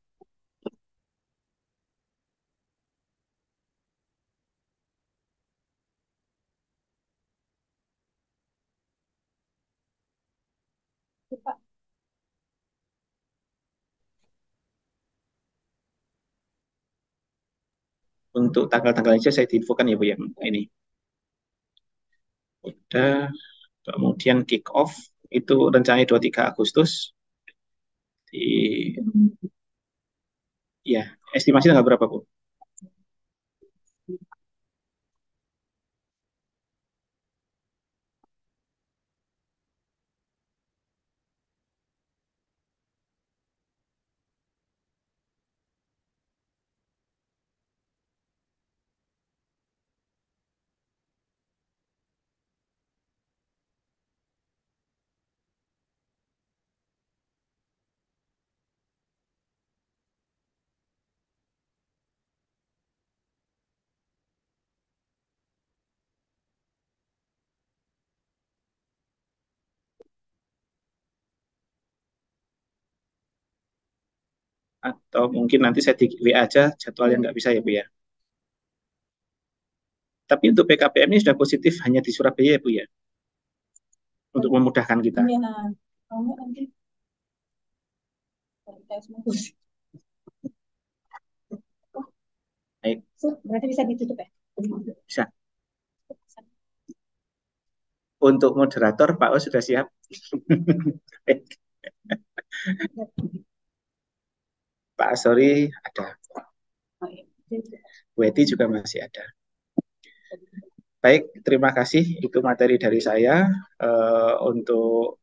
Pak. Untuk tanggal-tanggal aja saya diinfokan ya Bu ya. Ini udah, kemudian kick off itu rencananya 23 Agustus di ya, estimasi tanggal berapa Bu? Atau mungkin nanti saya di WA aja jadwal yang nggak bisa ya Bu ya. Tapi untuk PKPM ini sudah positif hanya di Surabaya ya Bu ya, untuk memudahkan kita. Iya, kamu nanti tes musik. Baik, Berarti bisa ditutup ya? bisa. Untuk moderator Pak O sudah siap. Pak Asori ada, Oh, iya. Weti juga masih ada. Baik, terima kasih. Itu materi dari saya untuk